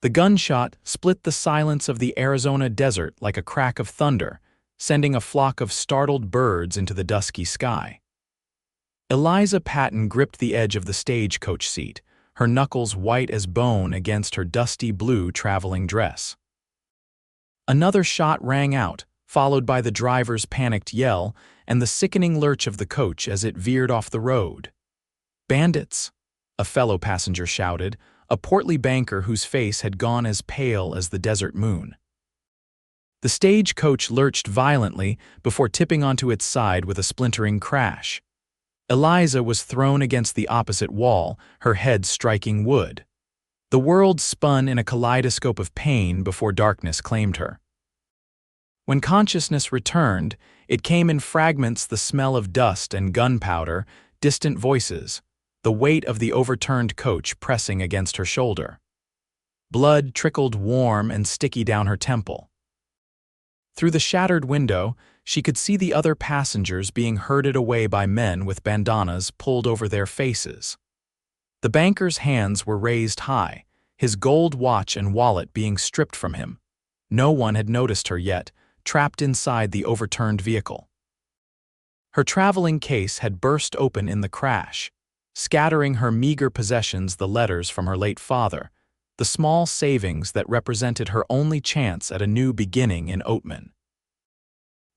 The gunshot split the silence of the Arizona desert like a crack of thunder, sending a flock of startled birds into the dusky sky. Eliza Patton gripped the edge of the stagecoach seat, her knuckles white as bone against her dusty blue traveling dress. Another shot rang out, followed by the driver's panicked yell and the sickening lurch of the coach as it veered off the road. "Bandits!" a fellow passenger shouted, a portly banker whose face had gone as pale as the desert moon. The stagecoach lurched violently before tipping onto its side with a splintering crash. Eliza was thrown against the opposite wall, her head striking wood. The world spun in a kaleidoscope of pain before darkness claimed her. When consciousness returned, it came in fragments: the smell of dust and gunpowder, distant voices, the weight of the overturned coach pressing against her shoulder. Blood trickled warm and sticky down her temple. Through the shattered window, she could see the other passengers being herded away by men with bandanas pulled over their faces. The banker's hands were raised high, his gold watch and wallet being stripped from him. No one had noticed her yet, trapped inside the overturned vehicle. Her traveling case had burst open in the crash, scattering her meager possessions: the letters from her late father, the small savings that represented her only chance at a new beginning in Oatman.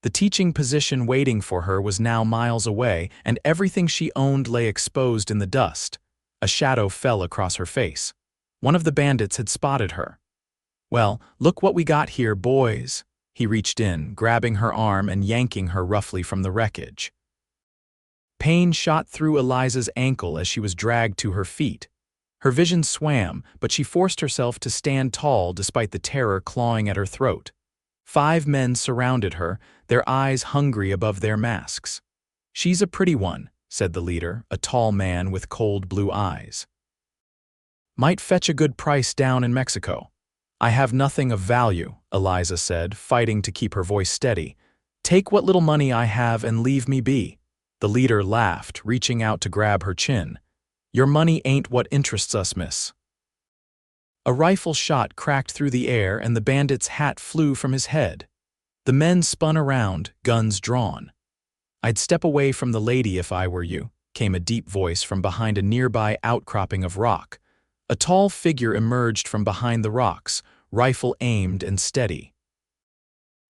The teaching position waiting for her was now miles away, and everything she owned lay exposed in the dust. A shadow fell across her face. One of the bandits had spotted her. "Well, look what we got here, boys." He reached in, grabbing her arm and yanking her roughly from the wreckage. Pain shot through Eliza's ankle as she was dragged to her feet. Her vision swam, but she forced herself to stand tall despite the terror clawing at her throat. 5 men surrounded her, their eyes hungry above their masks. "She's a pretty one," said the leader, a tall man with cold blue eyes. "Might fetch a good price down in Mexico." "I have nothing of value," Eliza said, fighting to keep her voice steady. "Take what little money I have and leave me be." The leader laughed, reaching out to grab her chin. "Your money ain't what interests us, miss." A rifle shot cracked through the air and the bandit's hat flew from his head. The men spun around, guns drawn. "I'd step away from the lady if I were you," came a deep voice from behind a nearby outcropping of rock. A tall figure emerged from behind the rocks, rifle aimed and steady.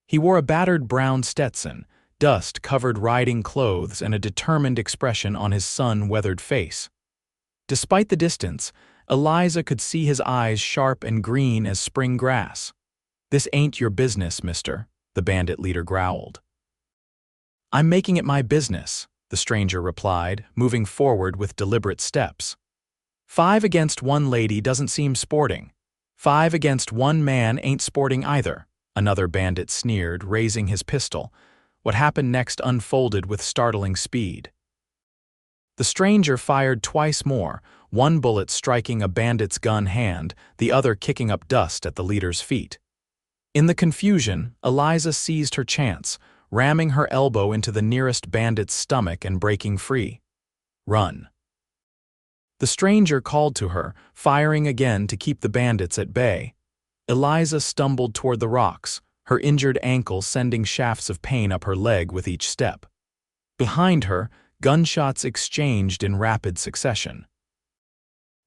He wore a battered brown Stetson, dust-covered riding clothes, and a determined expression on his sun-weathered face. Despite the distance, Eliza could see his eyes sharp and green as spring grass. "This ain't your business, mister," the bandit leader growled. "I'm making it my business," the stranger replied, moving forward with deliberate steps. 5 against 1 lady doesn't seem sporting. 5 against 1 man ain't sporting either, another bandit sneered, raising his pistol. What happened next unfolded with startling speed. The stranger fired twice more, one bullet striking a bandit's gun hand, the other kicking up dust at the leader's feet. In the confusion, Eliza seized her chance, ramming her elbow into the nearest bandit's stomach and breaking free. "Run." The stranger called to her, firing again to keep the bandits at bay. Eliza stumbled toward the rocks, her injured ankle sending shafts of pain up her leg with each step. Behind her, gunshots exchanged in rapid succession.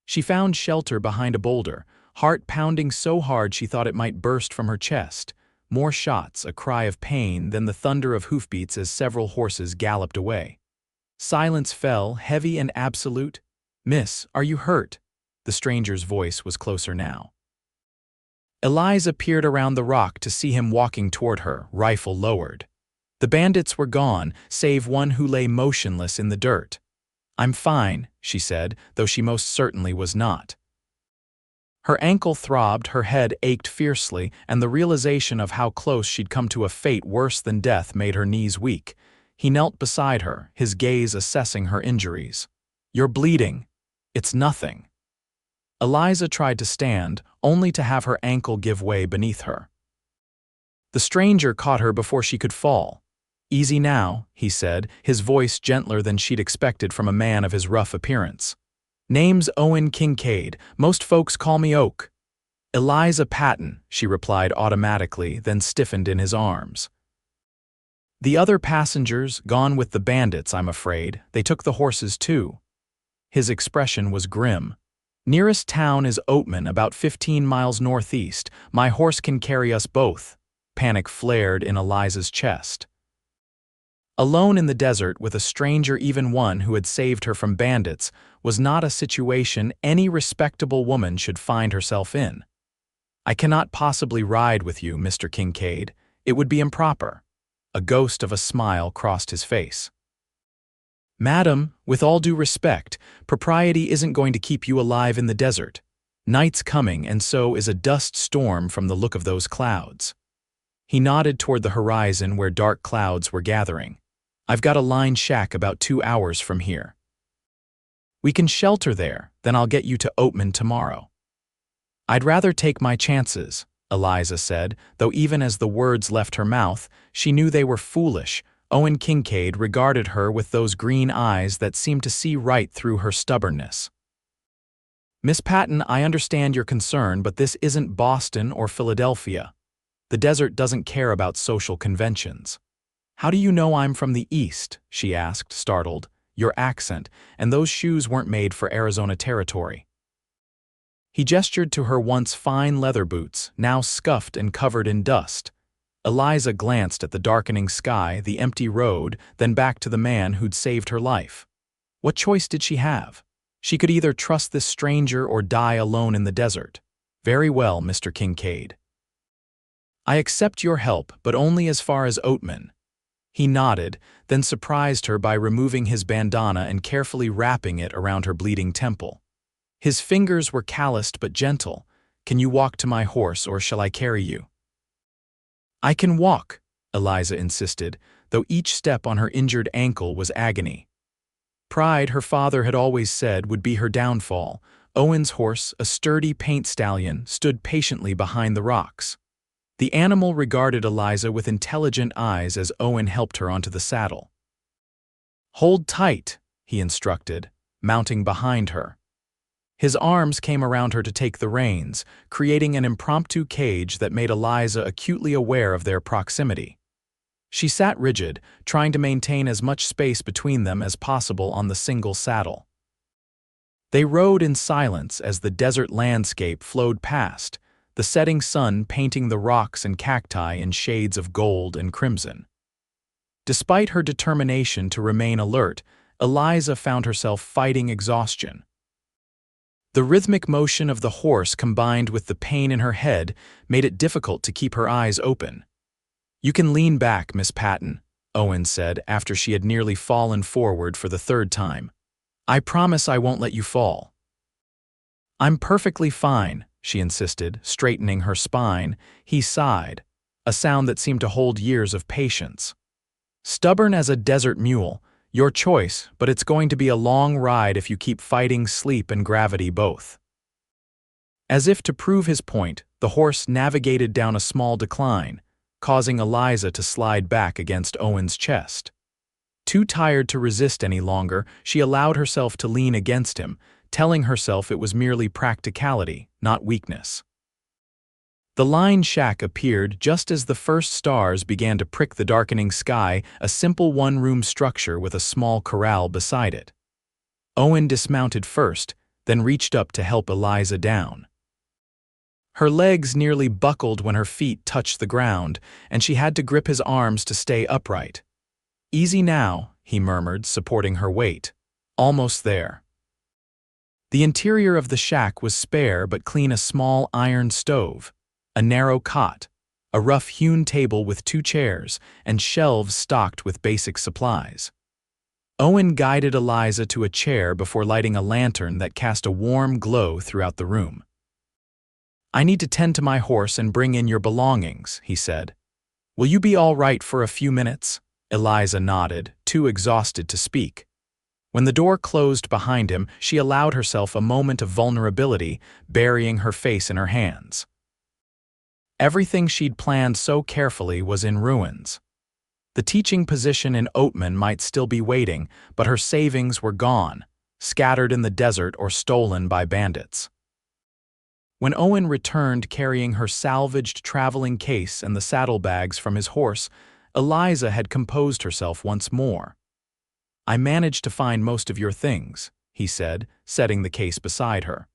She found shelter behind a boulder, heart pounding so hard she thought it might burst from her chest. More shots, a cry of pain, then the thunder of hoofbeats as several horses galloped away. Silence fell, heavy and absolute. "Miss, are you hurt?" The stranger's voice was closer now. Eliza peered around the rock to see him walking toward her, rifle lowered. The bandits were gone, save one who lay motionless in the dirt. "I'm fine," she said, though she most certainly was not. Her ankle throbbed, her head ached fiercely, and the realization of how close she'd come to a fate worse than death made her knees weak. He knelt beside her, his gaze assessing her injuries. "You're bleeding." "It's nothing." Eliza tried to stand, only to have her ankle give way beneath her. The stranger caught her before she could fall. "Easy now," he said, his voice gentler than she'd expected from a man of his rough appearance. "Name's Owen Kincaid. Most folks call me Oak." "Eliza Patton," she replied automatically, then stiffened in his arms. "The other passengers, gone with the bandits, I'm afraid. They took the horses too." His expression was grim. "Nearest town is Oatman, about 15 miles northeast. My horse can carry us both." Panic flared in Eliza's chest. Alone in the desert with a stranger, even one who had saved her from bandits, was not a situation any respectable woman should find herself in. "I cannot possibly ride with you, Mr. Kincaid. It would be improper." A ghost of a smile crossed his face. "Madam, with all due respect, propriety isn't going to keep you alive in the desert. Night's coming, and so is a dust storm from the look of those clouds." He nodded toward the horizon where dark clouds were gathering. "I've got a line shack about 2 hours from here." "We can shelter there, then I'll get you to Oatman tomorrow." "I'd rather take my chances," Eliza said, though even as the words left her mouth, she knew they were foolish. Owen Kincaid regarded her with those green eyes that seemed to see right through her stubbornness. "Miss Patton, I understand your concern, but this isn't Boston or Philadelphia. The desert doesn't care about social conventions." "How do you know I'm from the East?" she asked, startled. "Your accent, and those shoes weren't made for Arizona territory." He gestured to her once fine leather boots, now scuffed and covered in dust. Eliza glanced at the darkening sky, the empty road, then back to the man who'd saved her life. What choice did she have? She could either trust this stranger or die alone in the desert. "Very well, Mr. Kincaid. I accept your help, but only as far as Oatman." He nodded, then surprised her by removing his bandana and carefully wrapping it around her bleeding temple. His fingers were calloused but gentle. "Can you walk to my horse, or shall I carry you?" "I can walk," Eliza insisted, though each step on her injured ankle was agony. Pride, her father had always said, would be her downfall. Owen's horse, a sturdy paint stallion, stood patiently behind the rocks. The animal regarded Eliza with intelligent eyes as Owen helped her onto the saddle. "Hold tight," he instructed, mounting behind her. His arms came around her to take the reins, creating an impromptu cage that made Eliza acutely aware of their proximity. She sat rigid, trying to maintain as much space between them as possible on the single saddle. They rode in silence as the desert landscape flowed past, the setting sun painting the rocks and cacti in shades of gold and crimson. Despite her determination to remain alert, Eliza found herself fighting exhaustion. The rhythmic motion of the horse combined with the pain in her head made it difficult to keep her eyes open. "You can lean back, Miss Patton," Owen said after she had nearly fallen forward for the third time. "I promise I won't let you fall." "I'm perfectly fine," she insisted, straightening her spine. He sighed, a sound that seemed to hold years of patience. "Stubborn as a desert mule, your choice, but it's going to be a long ride if you keep fighting sleep and gravity both." As if to prove his point, the horse navigated down a small decline, causing Eliza to slide back against Owen's chest. Too tired to resist any longer, she allowed herself to lean against him, telling herself it was merely practicality, not weakness. The line shack appeared just as the first stars began to prick the darkening sky, a simple one-room structure with a small corral beside it. Owen dismounted first, then reached up to help Eliza down. Her legs nearly buckled when her feet touched the ground, and she had to grip his arms to stay upright. "Easy now," he murmured, supporting her weight. "Almost there." The interior of the shack was spare but clean: a small iron stove, a narrow cot, a rough-hewn table with 2 chairs, and shelves stocked with basic supplies. Owen guided Eliza to a chair before lighting a lantern that cast a warm glow throughout the room. "I need to tend to my horse and bring in your belongings," he said. "Will you be all right for a few minutes?" Eliza nodded, too exhausted to speak. When the door closed behind him, she allowed herself a moment of vulnerability, burying her face in her hands. Everything she'd planned so carefully was in ruins. The teaching position in Oatman might still be waiting, but her savings were gone, scattered in the desert or stolen by bandits. When Owen returned carrying her salvaged traveling case and the saddlebags from his horse, Eliza had composed herself once more. "I managed to find most of your things," he said, setting the case beside her.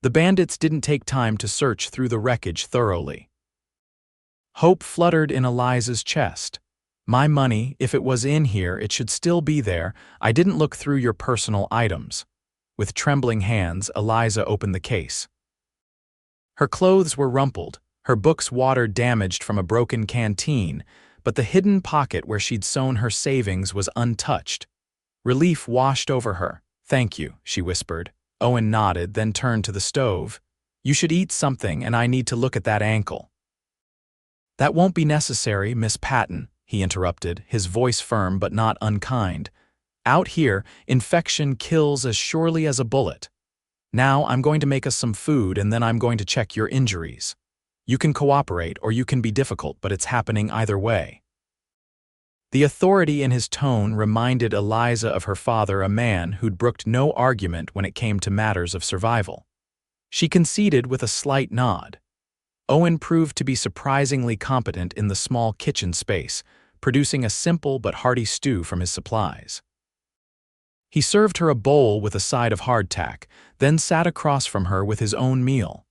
"The bandits didn't take time to search through the wreckage thoroughly." Hope fluttered in Eliza's chest. "My money, if it was in here, it should still be there. I didn't look through your personal items." With trembling hands, Eliza opened the case. Her clothes were rumpled, her books water-damaged from a broken canteen, but the hidden pocket where she'd sewn her savings was untouched. Relief washed over her. "Thank you," she whispered. Owen nodded, then turned to the stove. "You should eat something, and I need to look at that ankle." "That won't be necessary, Miss Patton," he interrupted, his voice firm but not unkind. "Out here, infection kills as surely as a bullet. Now I'm going to make us some food and then I'm going to check your injuries. You can cooperate or you can be difficult, but it's happening either way." The authority in his tone reminded Eliza of her father, a man who'd brooked no argument when it came to matters of survival. She conceded with a slight nod. Owen proved to be surprisingly competent in the small kitchen space, producing a simple but hearty stew from his supplies. He served her a bowl with a side of hardtack, then sat across from her with his own meal.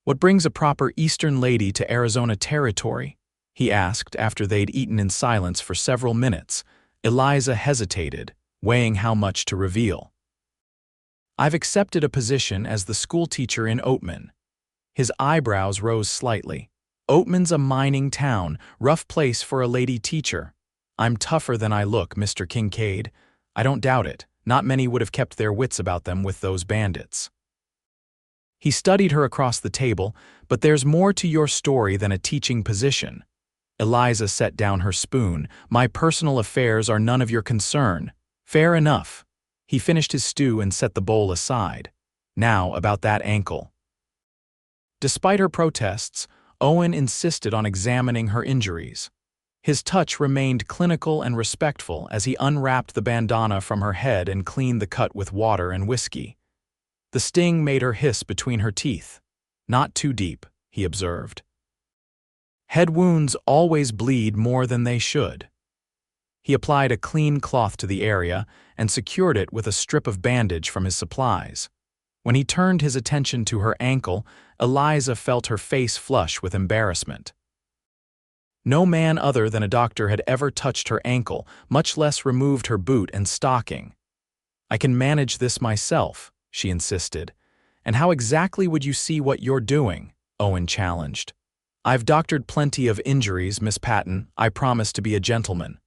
"What brings a proper Eastern lady to Arizona territory?" he asked after they'd eaten in silence for several minutes. Eliza hesitated, weighing how much to reveal. "I've accepted a position as the schoolteacher in Oatman." His eyebrows rose slightly. "Oatman's a mining town, rough place for a lady teacher. I'm tougher than I look, Mr. Kincaid. I don't doubt it. Not many would have kept their wits about them with those bandits." He studied her across the table. "But there's more to your story than a teaching position." Eliza set down her spoon. "My personal affairs are none of your concern." "Fair enough." He finished his stew and set the bowl aside. "Now about that ankle." Despite her protests, Owen insisted on examining her injuries. His touch remained clinical and respectful as he unwrapped the bandana from her head and cleaned the cut with water and whiskey. The sting made her hiss between her teeth. "Not too deep," he observed. "Head wounds always bleed more than they should." He applied a clean cloth to the area and secured it with a strip of bandage from his supplies. When he turned his attention to her ankle, Eliza felt her face flush with embarrassment. No man other than a doctor had ever touched her ankle, much less removed her boot and stocking. "I can manage this myself," she insisted. "And how exactly would you see what you're doing?" Owen challenged. "I've doctored plenty of injuries, Miss Patton. I promise to be a gentleman."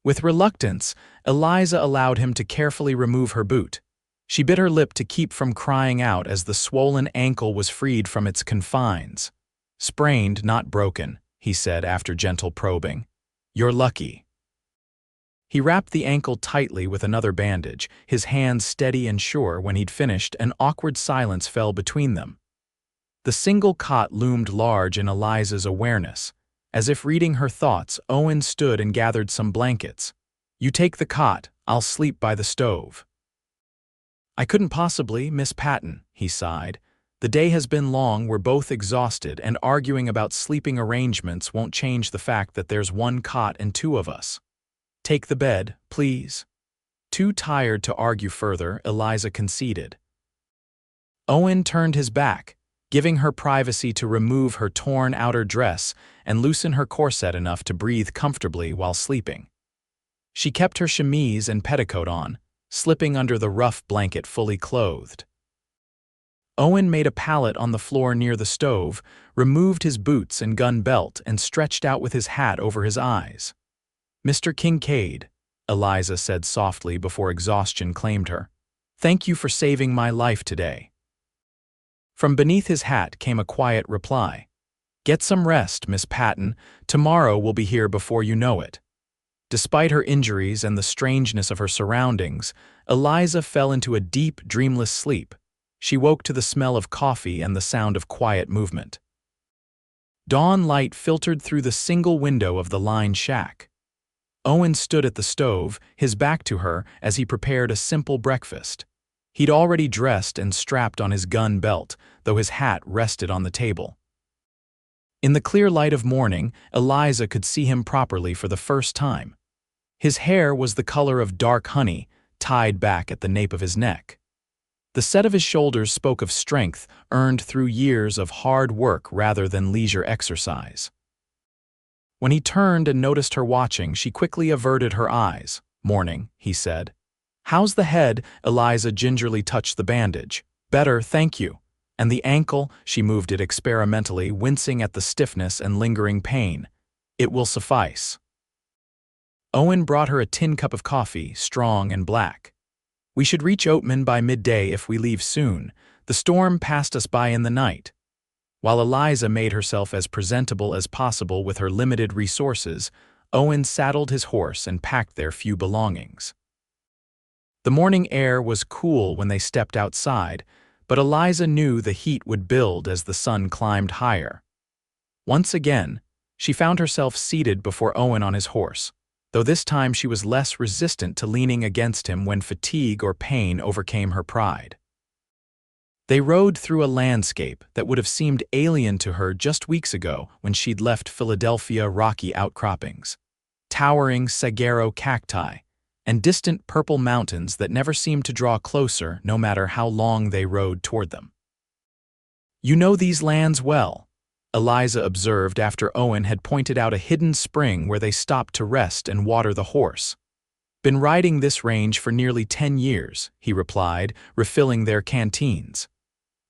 With reluctance, Eliza allowed him to carefully remove her boot. She bit her lip to keep from crying out as the swollen ankle was freed from its confines. "Sprained, not broken," he said after gentle probing. "You're lucky." He wrapped the ankle tightly with another bandage, his hands steady and sure. When he'd finished, an awkward silence fell between them. The single cot loomed large in Eliza's awareness. As if reading her thoughts, Owen stood and gathered some blankets. "You take the cot, I'll sleep by the stove." "I couldn't possibly, Miss Patton," he sighed. "The day has been long, we're both exhausted, and arguing about sleeping arrangements won't change the fact that there's one cot and two of us. Take the bed, please." Too tired to argue further, Eliza conceded. Owen turned his back, giving her privacy to remove her torn outer dress and loosen her corset enough to breathe comfortably while sleeping. She kept her chemise and petticoat on, slipping under the rough blanket fully clothed. Owen made a pallet on the floor near the stove, removed his boots and gun belt, and stretched out with his hat over his eyes. "Mr. Kincaid," Eliza said softly before exhaustion claimed her, "thank you for saving my life today." From beneath his hat came a quiet reply. "Get some rest, Miss Patton. Tomorrow we'll be here before you know it." Despite her injuries and the strangeness of her surroundings, Eliza fell into a deep, dreamless sleep. She woke to the smell of coffee and the sound of quiet movement. Dawn light filtered through the single window of the lined shack. Owen stood at the stove, his back to her, as he prepared a simple breakfast. He'd already dressed and strapped on his gun belt, though his hat rested on the table. In the clear light of morning, Eliza could see him properly for the first time. His hair was the color of dark honey, tied back at the nape of his neck. The set of his shoulders spoke of strength earned through years of hard work rather than leisure exercise. When he turned and noticed her watching, she quickly averted her eyes. "Morning," he said. "How's the head?" Eliza gingerly touched the bandage. "Better, thank you." And the ankle? She moved it experimentally, wincing at the stiffness and lingering pain. "It will suffice." Owen brought her a tin cup of coffee, strong and black. "We should reach Oatman by midday if we leave soon. The storm passed us by in the night." While Eliza made herself as presentable as possible with her limited resources, Owen saddled his horse and packed their few belongings. The morning air was cool when they stepped outside, but Eliza knew the heat would build as the sun climbed higher. Once again, she found herself seated before Owen on his horse, though this time she was less resistant to leaning against him when fatigue or pain overcame her pride. They rode through a landscape that would have seemed alien to her just weeks ago when she'd left Philadelphia rocky outcroppings, towering saguaro cacti, and distant purple mountains that never seemed to draw closer no matter how long they rode toward them. "You know these lands well," Eliza observed after Owen had pointed out a hidden spring where they stopped to rest and water the horse. "Been riding this range for nearly 10 years, he replied, refilling their canteens.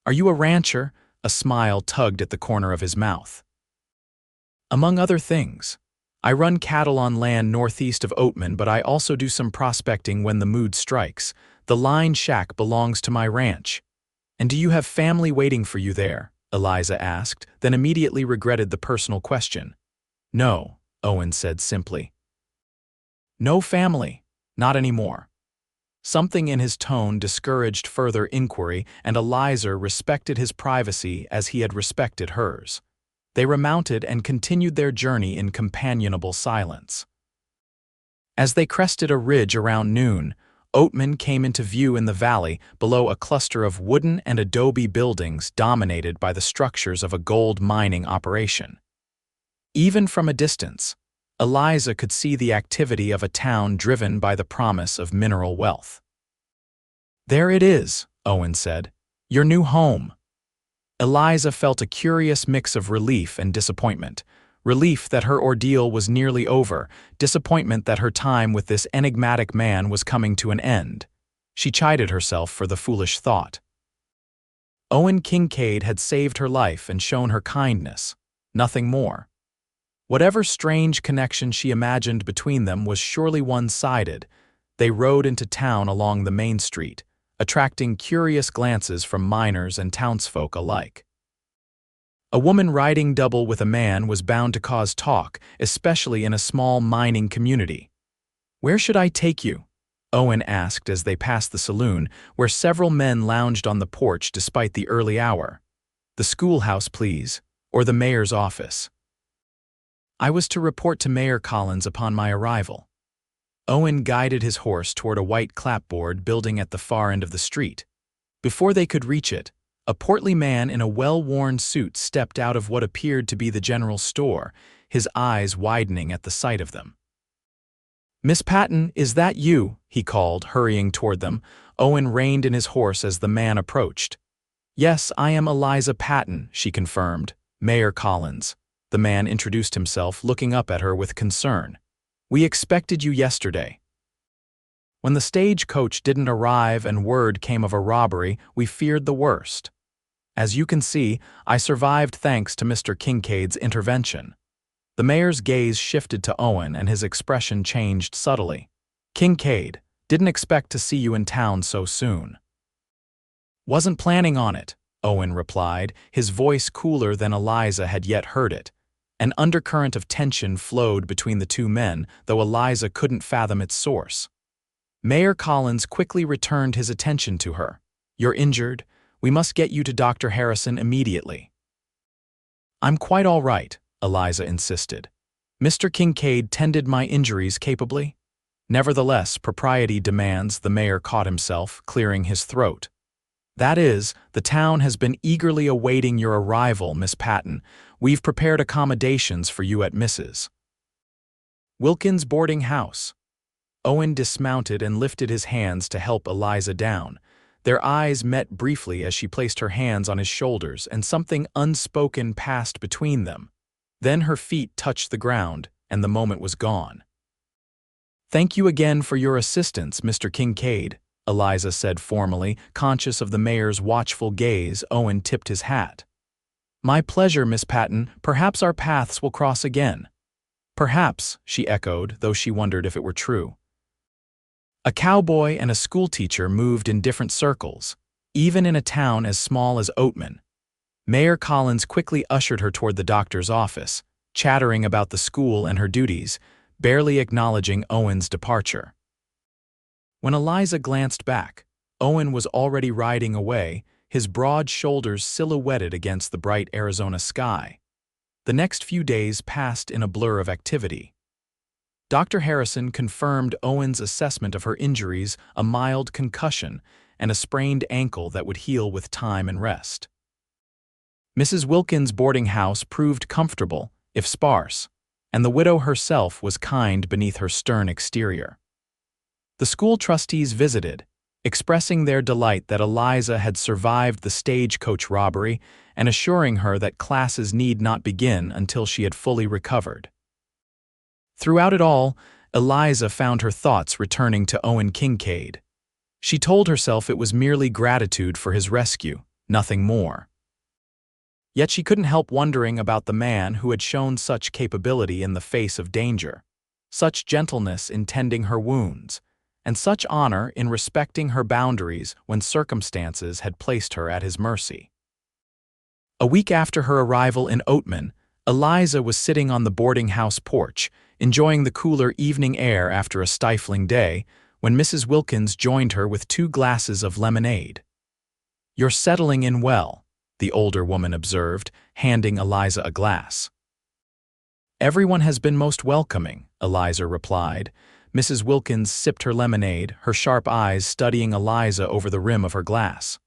"Are you a rancher?" A smile tugged at the corner of his mouth. "Among other things. I run cattle on land northeast of Oatman, but I also do some prospecting when the mood strikes. The line shack belongs to my ranch." "And do you have family waiting for you there?" Eliza asked, then immediately regretted the personal question. "No," Owen said simply. "No family, not anymore." Something in his tone discouraged further inquiry, and Eliza respected his privacy as he had respected hers. They remounted and continued their journey in companionable silence. As they crested a ridge around noon, Oatman came into view in the valley below a cluster of wooden and adobe buildings dominated by the structures of a gold mining operation. Even from a distance, Eliza could see the activity of a town driven by the promise of mineral wealth. "There it is," Owen said. "Your new home." Eliza felt a curious mix of relief and disappointment. Relief that her ordeal was nearly over, disappointment that her time with this enigmatic man was coming to an end. She chided herself for the foolish thought. Owen Kincaid had saved her life and shown her kindness, nothing more. Whatever strange connection she imagined between them was surely one-sided. They rode into town along the main street, attracting curious glances from miners and townsfolk alike. A woman riding double with a man was bound to cause talk, especially in a small mining community. "Where should I take you?" Owen asked as they passed the saloon, where several men lounged on the porch despite the early hour. "The schoolhouse, please, or the mayor's office." "I was to report to Mayor Collins upon my arrival." Owen guided his horse toward a white clapboard building at the far end of the street. Before they could reach it, a portly man in a well-worn suit stepped out of what appeared to be the general store, his eyes widening at the sight of them. "Miss Patton, is that you?" he called, hurrying toward them. Owen reined in his horse as the man approached. "Yes, I am Eliza Patton," she confirmed. "Mayor Collins." The man introduced himself, looking up at her with concern. "We expected you yesterday. When the stagecoach didn't arrive and word came of a robbery, we feared the worst. As you can see, I survived thanks to Mr. Kincaid's intervention." The mayor's gaze shifted to Owen and his expression changed subtly. "Kincaid, didn't expect to see you in town so soon." "Wasn't planning on it," Owen replied, his voice cooler than Eliza had yet heard it. An undercurrent of tension flowed between the two men, though Eliza couldn't fathom its source. Mayor Collins quickly returned his attention to her. "You're injured. We must get you to Dr. Harrison immediately." "I'm quite all right," Eliza insisted. "Mr. Kincaid tended my injuries capably?" Nevertheless, propriety demands, the mayor caught himself, clearing his throat. That is, the town has been eagerly awaiting your arrival, Miss Patton. We've prepared accommodations for you at Mrs. Wilkins' boarding house. Owen dismounted and lifted his hands to help Eliza down. Their eyes met briefly as she placed her hands on his shoulders, and something unspoken passed between them. Then her feet touched the ground, and the moment was gone. "Thank you again for your assistance, Mr. Kincaid," Eliza said formally. Conscious of the mayor's watchful gaze, Owen tipped his hat. "My pleasure, Miss Patton. Perhaps our paths will cross again." "Perhaps," she echoed, though she wondered if it were true. A cowboy and a schoolteacher moved in different circles, even in a town as small as Oatman. Mayor Collins quickly ushered her toward the doctor's office, chattering about the school and her duties, barely acknowledging Owen's departure. When Eliza glanced back, Owen was already riding away, his broad shoulders silhouetted against the bright Arizona sky. The next few days passed in a blur of activity. Dr. Harrison confirmed Owen's assessment of her injuries, a mild concussion and a sprained ankle that would heal with time and rest. Mrs. Wilkins' boarding house proved comfortable, if sparse, and the widow herself was kind beneath her stern exterior. The school trustees visited, expressing their delight that Eliza had survived the stagecoach robbery and assuring her that classes need not begin until she had fully recovered. Throughout it all, Eliza found her thoughts returning to Owen Kincaid. She told herself it was merely gratitude for his rescue, nothing more. Yet she couldn't help wondering about the man who had shown such capability in the face of danger, such gentleness in tending her wounds, and such honor in respecting her boundaries when circumstances had placed her at his mercy. A week after her arrival in Oatman, Eliza was sitting on the boarding house porch, enjoying the cooler evening air after a stifling day, when Mrs. Wilkins joined her with 2 glasses of lemonade. "You're settling in well," the older woman observed, handing Eliza a glass. "Everyone has been most welcoming," Eliza replied. Mrs. Wilkins sipped her lemonade, her sharp eyes studying Eliza over the rim of her glass.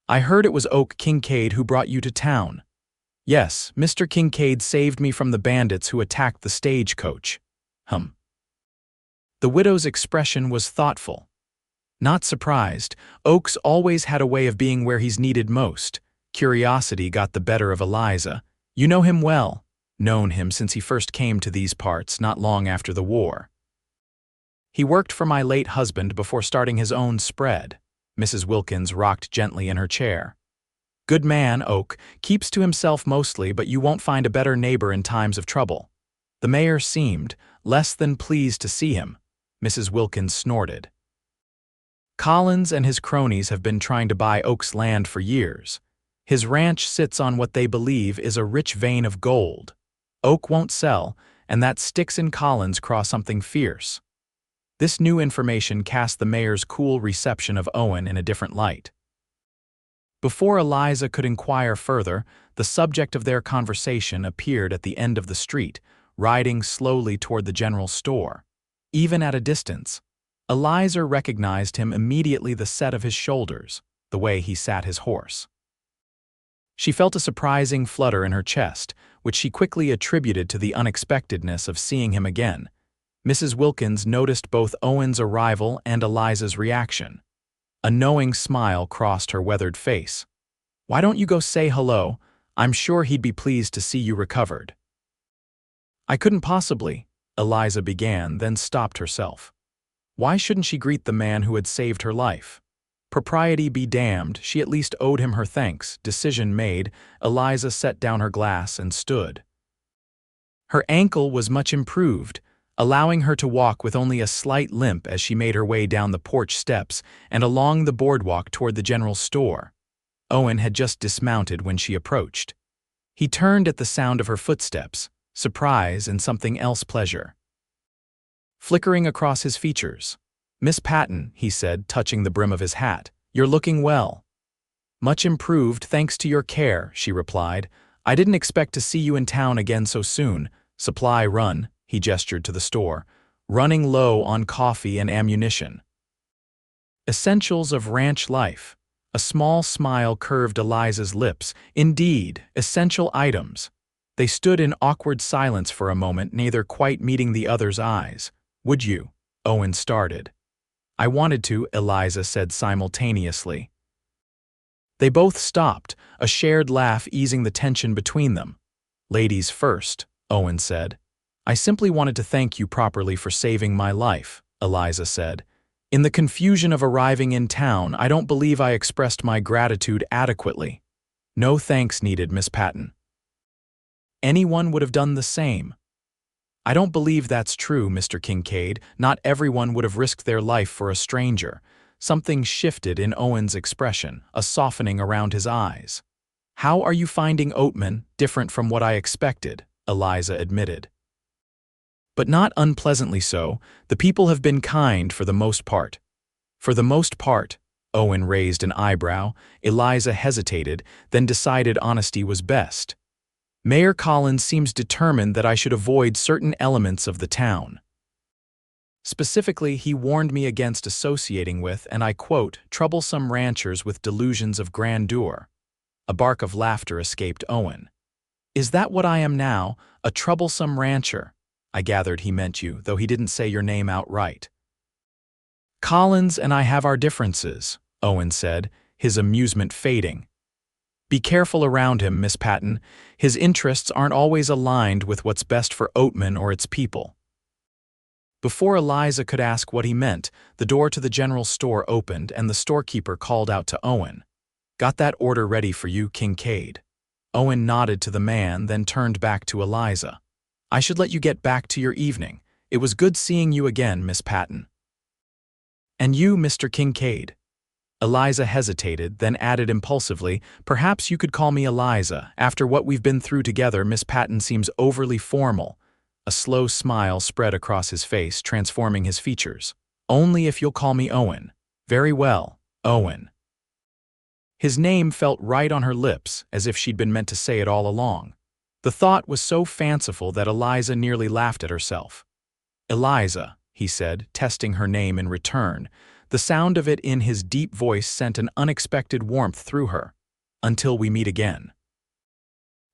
"I heard it was Oak Kincaid who brought you to town." "Yes, Mr. Kincaid saved me from the bandits who attacked the stagecoach." The widow's expression was thoughtful. Not surprised, Oak's always had a way of being where he's needed most. Curiosity got the better of Eliza. "You know him well." "Known him since he first came to these parts, not long after the war. He worked for my late husband before starting his own spread." Mrs. Wilkins rocked gently in her chair. "Good man, Oak, keeps to himself mostly, but you won't find a better neighbor in times of trouble." The mayor seemed less than pleased to see him. Mrs. Wilkins snorted. "Collins and his cronies have been trying to buy Oak's land for years. His ranch sits on what they believe is a rich vein of gold. Oak won't sell, and that Sticks and Collins cross something fierce." This new information cast the mayor's cool reception of Owen in a different light. Before Eliza could inquire further, the subject of their conversation appeared at the end of the street, riding slowly toward the general store. Even at a distance, Eliza recognized him immediately, the set of his shoulders, the way he sat his horse. She felt a surprising flutter in her chest, which she quickly attributed to the unexpectedness of seeing him again. Mrs. Wilkins noticed both Owen's arrival and Eliza's reaction. A knowing smile crossed her weathered face. "Why don't you go say hello? I'm sure he'd be pleased to see you recovered." "I couldn't possibly," Eliza began, then stopped herself. Why shouldn't she greet the man who had saved her life? Propriety be damned, she at least owed him her thanks. Decision made, Eliza set down her glass and stood. Her ankle was much improved, allowing her to walk with only a slight limp as she made her way down the porch steps and along the boardwalk toward the general store. Owen had just dismounted when she approached. He turned at the sound of her footsteps, surprise and something else, pleasure flickering across his features. "Miss Patton," he said, touching the brim of his hat, "you're looking well." "Much improved, thanks to your care," she replied. "I didn't expect to see you in town again so soon. Supply run," he gestured to the store. running low on coffee and ammunition. Essentials of ranch life. A small smile curved Eliza's lips. Indeed, essential items. They stood in awkward silence for a moment, neither quite meeting the other's eyes. Would you? Owen started. I wanted to, Eliza said simultaneously. They both stopped, a shared laugh easing the tension between them. Ladies first, Owen said. I simply wanted to thank you properly for saving my life, Eliza said. In the confusion of arriving in town, I don't believe I expressed my gratitude adequately. No thanks needed, Miss Patton. Anyone would have done the same. I don't believe that's true, Mr. Kincaid. Not everyone would have risked their life for a stranger. Something shifted in Owen's expression, a softening around his eyes. How are you finding Oatman? Different from what I expected, Eliza admitted. But not unpleasantly so. The people have been kind for the most part. For the most part, Owen raised an eyebrow. Eliza hesitated, then decided honesty was best. Mayor Collins seems determined that I should avoid certain elements of the town. Specifically, he warned me against associating with, and I quote, troublesome ranchers with delusions of grandeur. A bark of laughter escaped Owen. Is that what I am now, a troublesome rancher? I gathered he meant you, though he didn't say your name outright. Collins and I have our differences, Owen said, his amusement fading. Be careful around him, Miss Patton. His interests aren't always aligned with what's best for Oatman or its people. Before Eliza could ask what he meant, the door to the general store opened and the storekeeper called out to Owen. Got that order ready for you, Kincaid. Owen nodded to the man, then turned back to Eliza. I should let you get back to your evening. It was good seeing you again, Miss Patton. And you, Mr. Kincaid. Eliza hesitated, then added impulsively, perhaps you could call me Eliza. After what we've been through together, Miss Patton seems overly formal. A slow smile spread across his face, transforming his features. Only if you'll call me Owen. Very well, Owen. His name felt right on her lips, as if she'd been meant to say it all along. The thought was so fanciful that Eliza nearly laughed at herself. Eliza, he said, testing her name in return. The sound of it in his deep voice sent an unexpected warmth through her. Until we meet again.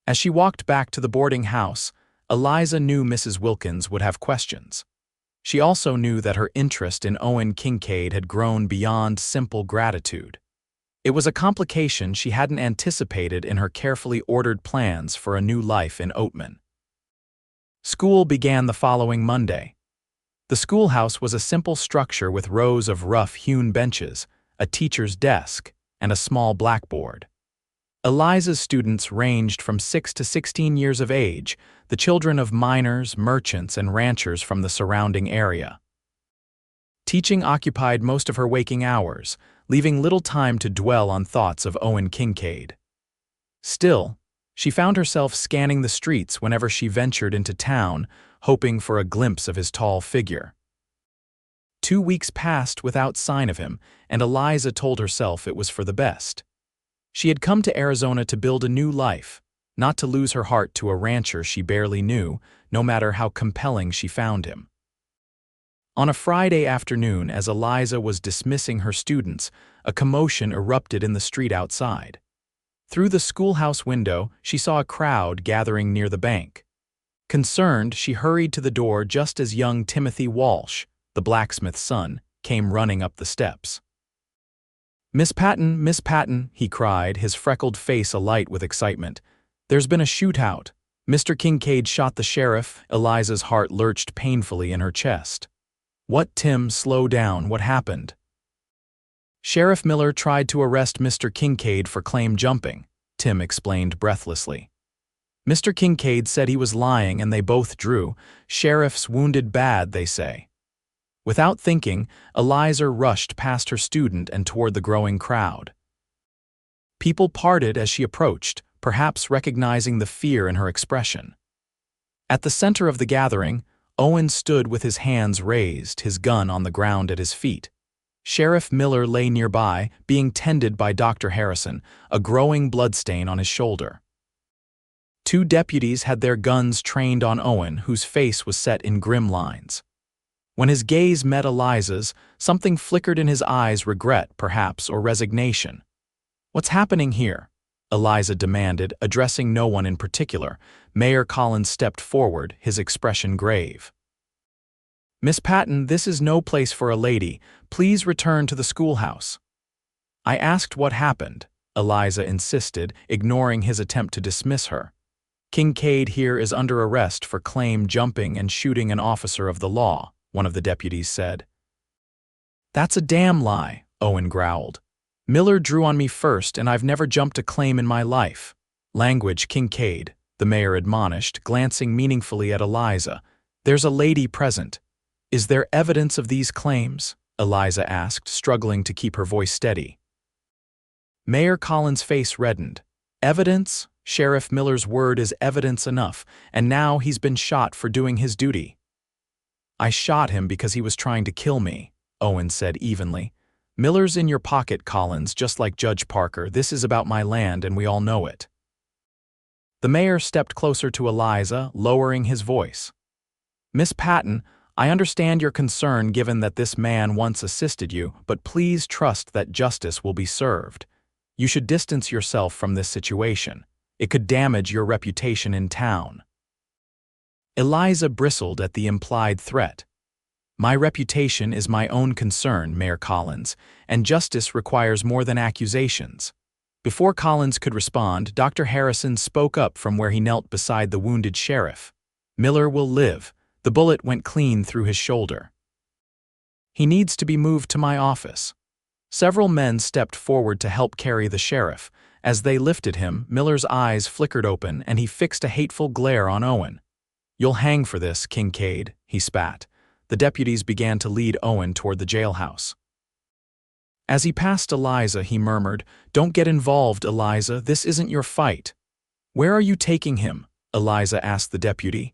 As she walked back to the boarding house, Eliza knew Mrs. Wilkins would have questions. She also knew that her interest in Owen Kincaid had grown beyond simple gratitude. It was a complication she hadn't anticipated in her carefully ordered plans for a new life in Oatman. School began the following Monday. The schoolhouse was a simple structure with rows of rough-hewn benches, a teacher's desk, and a small blackboard. Eliza's students ranged from 6 to 16 years of age, the children of miners, merchants, and ranchers from the surrounding area. Teaching occupied most of her waking hours, leaving little time to dwell on thoughts of Owen Kincaid. Still, she found herself scanning the streets whenever she ventured into town, hoping for a glimpse of his tall figure. 2 weeks passed without sign of him, and Eliza told herself it was for the best. She had come to Arizona to build a new life, not to lose her heart to a rancher she barely knew, no matter how compelling she found him. On a Friday afternoon, as Eliza was dismissing her students, a commotion erupted in the street outside. Through the schoolhouse window, she saw a crowd gathering near the bank. Concerned, she hurried to the door just as young Timothy Walsh, the blacksmith's son, came running up the steps. Miss Patton, he cried, his freckled face alight with excitement. There's been a shootout. Mr. Kincaid shot the sheriff. Eliza's heart lurched painfully in her chest. What, Tim? Slow down. What happened? Sheriff Miller tried to arrest Mr. Kincaid for claim jumping, Tim explained breathlessly. Mr. Kincaid said he was lying and they both drew. Sheriff's wounded bad, they say. Without thinking, Eliza rushed past her student and toward the growing crowd. People parted as she approached, perhaps recognizing the fear in her expression. At the center of the gathering, Owen stood with his hands raised, his gun on the ground at his feet. Sheriff Miller lay nearby, being tended by Dr. Harrison, a growing bloodstain on his shoulder. 2 deputies had their guns trained on Owen, whose face was set in grim lines. When his gaze met Eliza's, something flickered in his eyes, regret, perhaps, or resignation. "What's happening here?" Eliza demanded, addressing no one in particular. Mayor Collins stepped forward, his expression grave. "Miss Patton, this is no place for a lady. Please return to the schoolhouse." "I asked what happened," Eliza insisted, ignoring his attempt to dismiss her. "Kincaid here is under arrest for claim jumping and shooting an officer of the law," one of the deputies said. "That's a damn lie," Owen growled. "Miller drew on me first, and I've never jumped a claim in my life." "Language, Kincaid," the mayor admonished, glancing meaningfully at Eliza. "There's a lady present." "Is there evidence of these claims?" Eliza asked, struggling to keep her voice steady. Mayor Collins' face reddened. "Evidence? Sheriff Miller's word is evidence enough, and now he's been shot for doing his duty." "I shot him because he was trying to kill me," Owen said evenly. "Miller's in your pocket, Collins, just like Judge Parker. This is about my land, and we all know it." The mayor stepped closer to Eliza, lowering his voice. "Miss Patton, I understand your concern given that this man once assisted you, but please trust that justice will be served. You should distance yourself from this situation. It could damage your reputation in town." Eliza bristled at the implied threat. "My reputation is my own concern, Mayor Collins, and justice requires more than accusations." Before Collins could respond, Dr. Harrison spoke up from where he knelt beside the wounded sheriff. "Miller will live. The bullet went clean through his shoulder. He needs to be moved to my office." Several men stepped forward to help carry the sheriff. As they lifted him, Miller's eyes flickered open and he fixed a hateful glare on Owen. "You'll hang for this, Kincaid," he spat. The deputies began to lead Owen toward the jailhouse. As he passed Eliza, he murmured, "Don't get involved, Eliza. This isn't your fight." "Where are you taking him?" Eliza asked the deputy.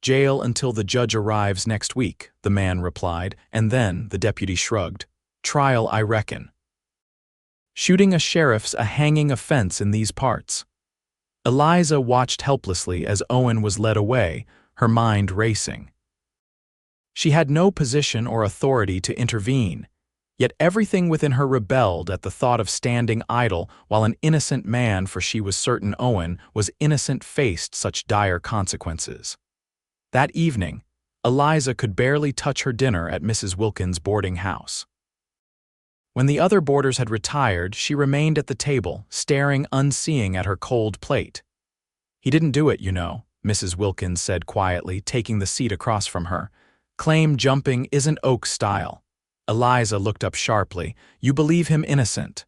"Jail until the judge arrives next week," the man replied, and then the deputy shrugged. "Trial, I reckon. Shooting a sheriff's a hanging offense in these parts." Eliza watched helplessly as Owen was led away, her mind racing. She had no position or authority to intervene, yet everything within her rebelled at the thought of standing idle while an innocent man, for she was certain Owen was innocent, faced such dire consequences. That evening, Eliza could barely touch her dinner at Mrs. Wilkins' boarding house. When the other boarders had retired, she remained at the table, staring unseeing at her cold plate. "He didn't do it, you know," Mrs. Wilkins said quietly, taking the seat across from her. "Claim jumping isn't Oak's style." Eliza looked up sharply. "You believe him innocent?"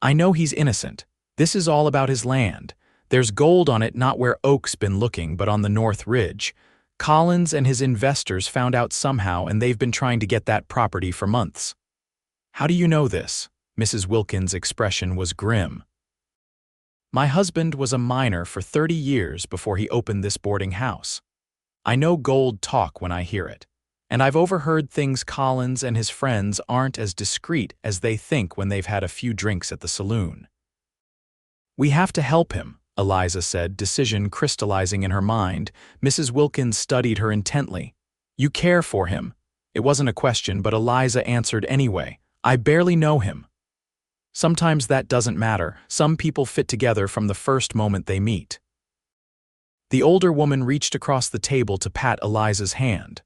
"I know he's innocent. This is all about his land. There's gold on it, not where Oak's been looking, but on the North Ridge. Collins and his investors found out somehow, and they've been trying to get that property for months." "How do you know this?" Mrs. Wilkins' expression was grim. "My husband was a miner for 30 years before he opened this boarding house. I know gold talk when I hear it, and I've overheard things Collins and his friends aren't as discreet as they think when they've had a few drinks at the saloon." "We have to help him," Eliza said, decision crystallizing in her mind. Mrs. Wilkins studied her intently. "You care for him." It wasn't a question, but Eliza answered anyway. "I barely know him." "Sometimes that doesn't matter. Some people fit together from the first moment they meet." The older woman reached across the table to pat Eliza's hand.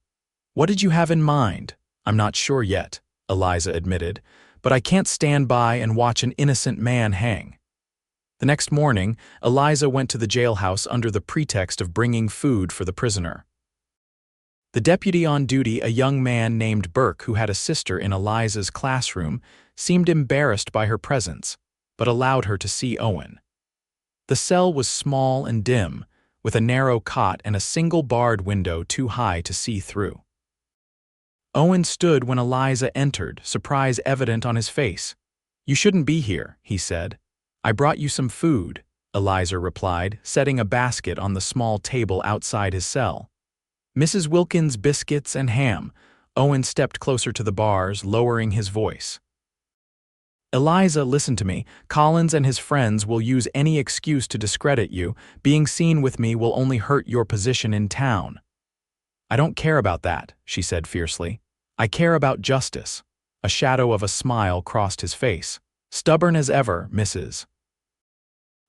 "What did you have in mind?" "I'm not sure yet," Eliza admitted, "but I can't stand by and watch an innocent man hang." The next morning, Eliza went to the jailhouse under the pretext of bringing food for the prisoner. The deputy on duty, a young man named Burke who had a sister in Eliza's classroom, seemed embarrassed by her presence, but allowed her to see Owen. The cell was small and dim, with a narrow cot and a single barred window too high to see through. Owen stood when Eliza entered, surprise evident on his face. "You shouldn't be here," he said. "I brought you some food," Eliza replied, setting a basket on the small table outside his cell. "Mrs. Wilkins' biscuits and ham." Owen stepped closer to the bars, lowering his voice. "Eliza, listen to me. Collins and his friends will use any excuse to discredit you. Being seen with me will only hurt your position in town." I don't care about that, she said fiercely. I care about justice. A shadow of a smile crossed his face. Stubborn as ever, Mrs.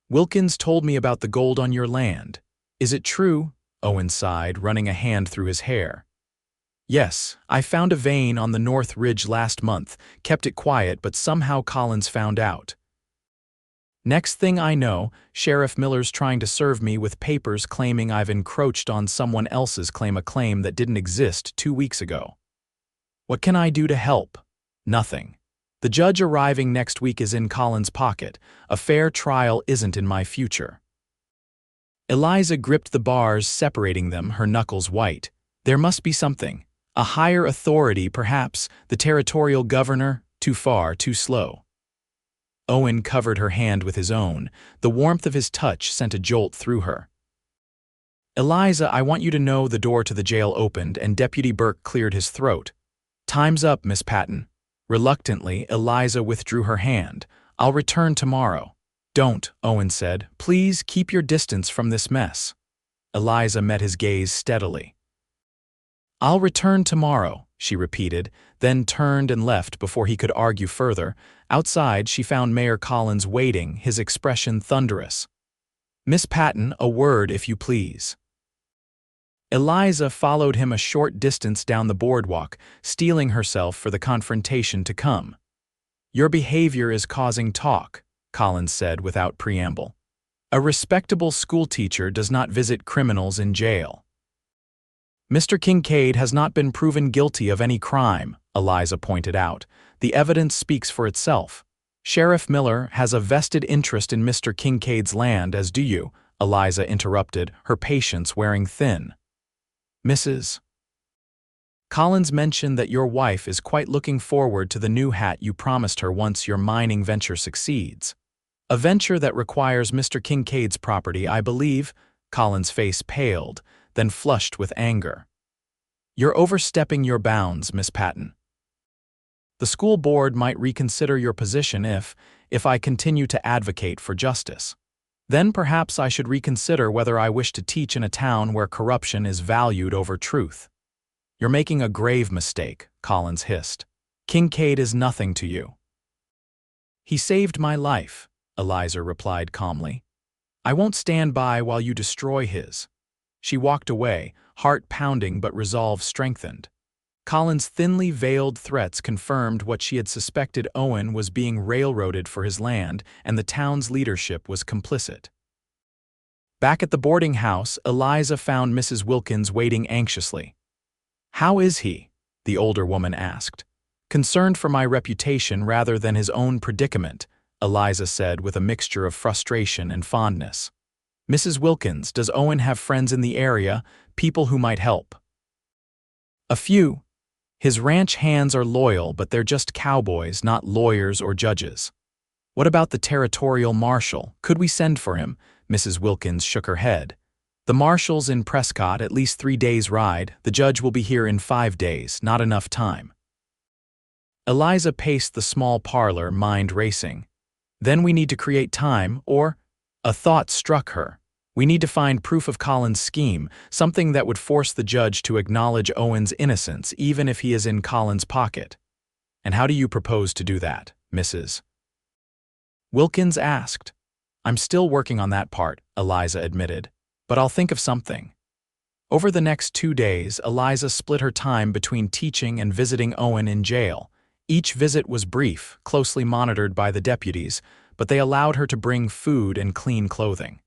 Wilkins told me about the gold on your land. Is it true? Owen sighed, running a hand through his hair. Yes, I found a vein on the North Ridge last month, kept it quiet, but somehow Collins found out. Next thing I know, Sheriff Miller's trying to serve me with papers claiming I've encroached on someone else's claim, a claim that didn't exist 2 weeks ago. What can I do to help? Nothing. The judge arriving next week is in Collins' pocket. A fair trial isn't in my future. Eliza gripped the bars separating them, her knuckles white. There must be something. A higher authority, perhaps, the territorial governor, too far, too slow. Owen covered her hand with his own. The warmth of his touch sent a jolt through her. Eliza, I want you to know the door to the jail opened and Deputy Burke cleared his throat. Time's up, Miss Patton. Reluctantly, Eliza withdrew her hand. I'll return tomorrow. Don't, Owen said. Please keep your distance from this mess. Eliza met his gaze steadily. I'll return tomorrow, she repeated, then turned and left before he could argue further. Outside, she found Mayor Collins waiting, his expression thunderous. Miss Patton, a word if you please. Eliza followed him a short distance down the boardwalk, steeling herself for the confrontation to come. Your behavior is causing talk, Collins said without preamble. A respectable schoolteacher does not visit criminals in jail. Mr. Kincaid has not been proven guilty of any crime, Eliza pointed out. The evidence speaks for itself. Sheriff Miller has a vested interest in Mr. Kincaid's land, as do you, Eliza interrupted, her patience wearing thin. Mrs. Collins mentioned that your wife is quite looking forward to the new hat you promised her once your mining venture succeeds. A venture that requires Mr. Kincaid's property, I believe. Collins' face paled, then flushed with anger. You're overstepping your bounds, Miss Patton. The school board might reconsider your position if I continue to advocate for justice. Then perhaps I should reconsider whether I wish to teach in a town where corruption is valued over truth. You're making a grave mistake, Collins hissed. Kincaid is nothing to you. He saved my life, Eliza replied calmly. I won't stand by while you destroy his. She walked away, heart pounding but resolve strengthened. Collins' thinly veiled threats confirmed what she had suspected. Owen was being railroaded for his land, and the town's leadership was complicit. Back at the boarding house, Eliza found Mrs. Wilkins waiting anxiously. How is he? The older woman asked. Concerned for my reputation rather than his own predicament, Eliza said with a mixture of frustration and fondness. Mrs. Wilkins, does Owen have friends in the area, people who might help? A few. His ranch hands are loyal, but they're just cowboys, not lawyers or judges. What about the territorial marshal? Could we send for him? Mrs. Wilkins shook her head. The marshal's in Prescott, at least 3 days' ride. The judge will be here in 5 days, not enough time. Eliza paced the small parlor, mind racing. Then we need to create time, or... A thought struck her. We need to find proof of Collins' scheme, something that would force the judge to acknowledge Owen's innocence, even if he is in Collins' pocket. And how do you propose to do that, Mrs. Wilkins asked. I'm still working on that part, Eliza admitted, but I'll think of something. Over the next 2 days, Eliza split her time between teaching and visiting Owen in jail. Each visit was brief, closely monitored by the deputies, but they allowed her to bring food and clean clothing.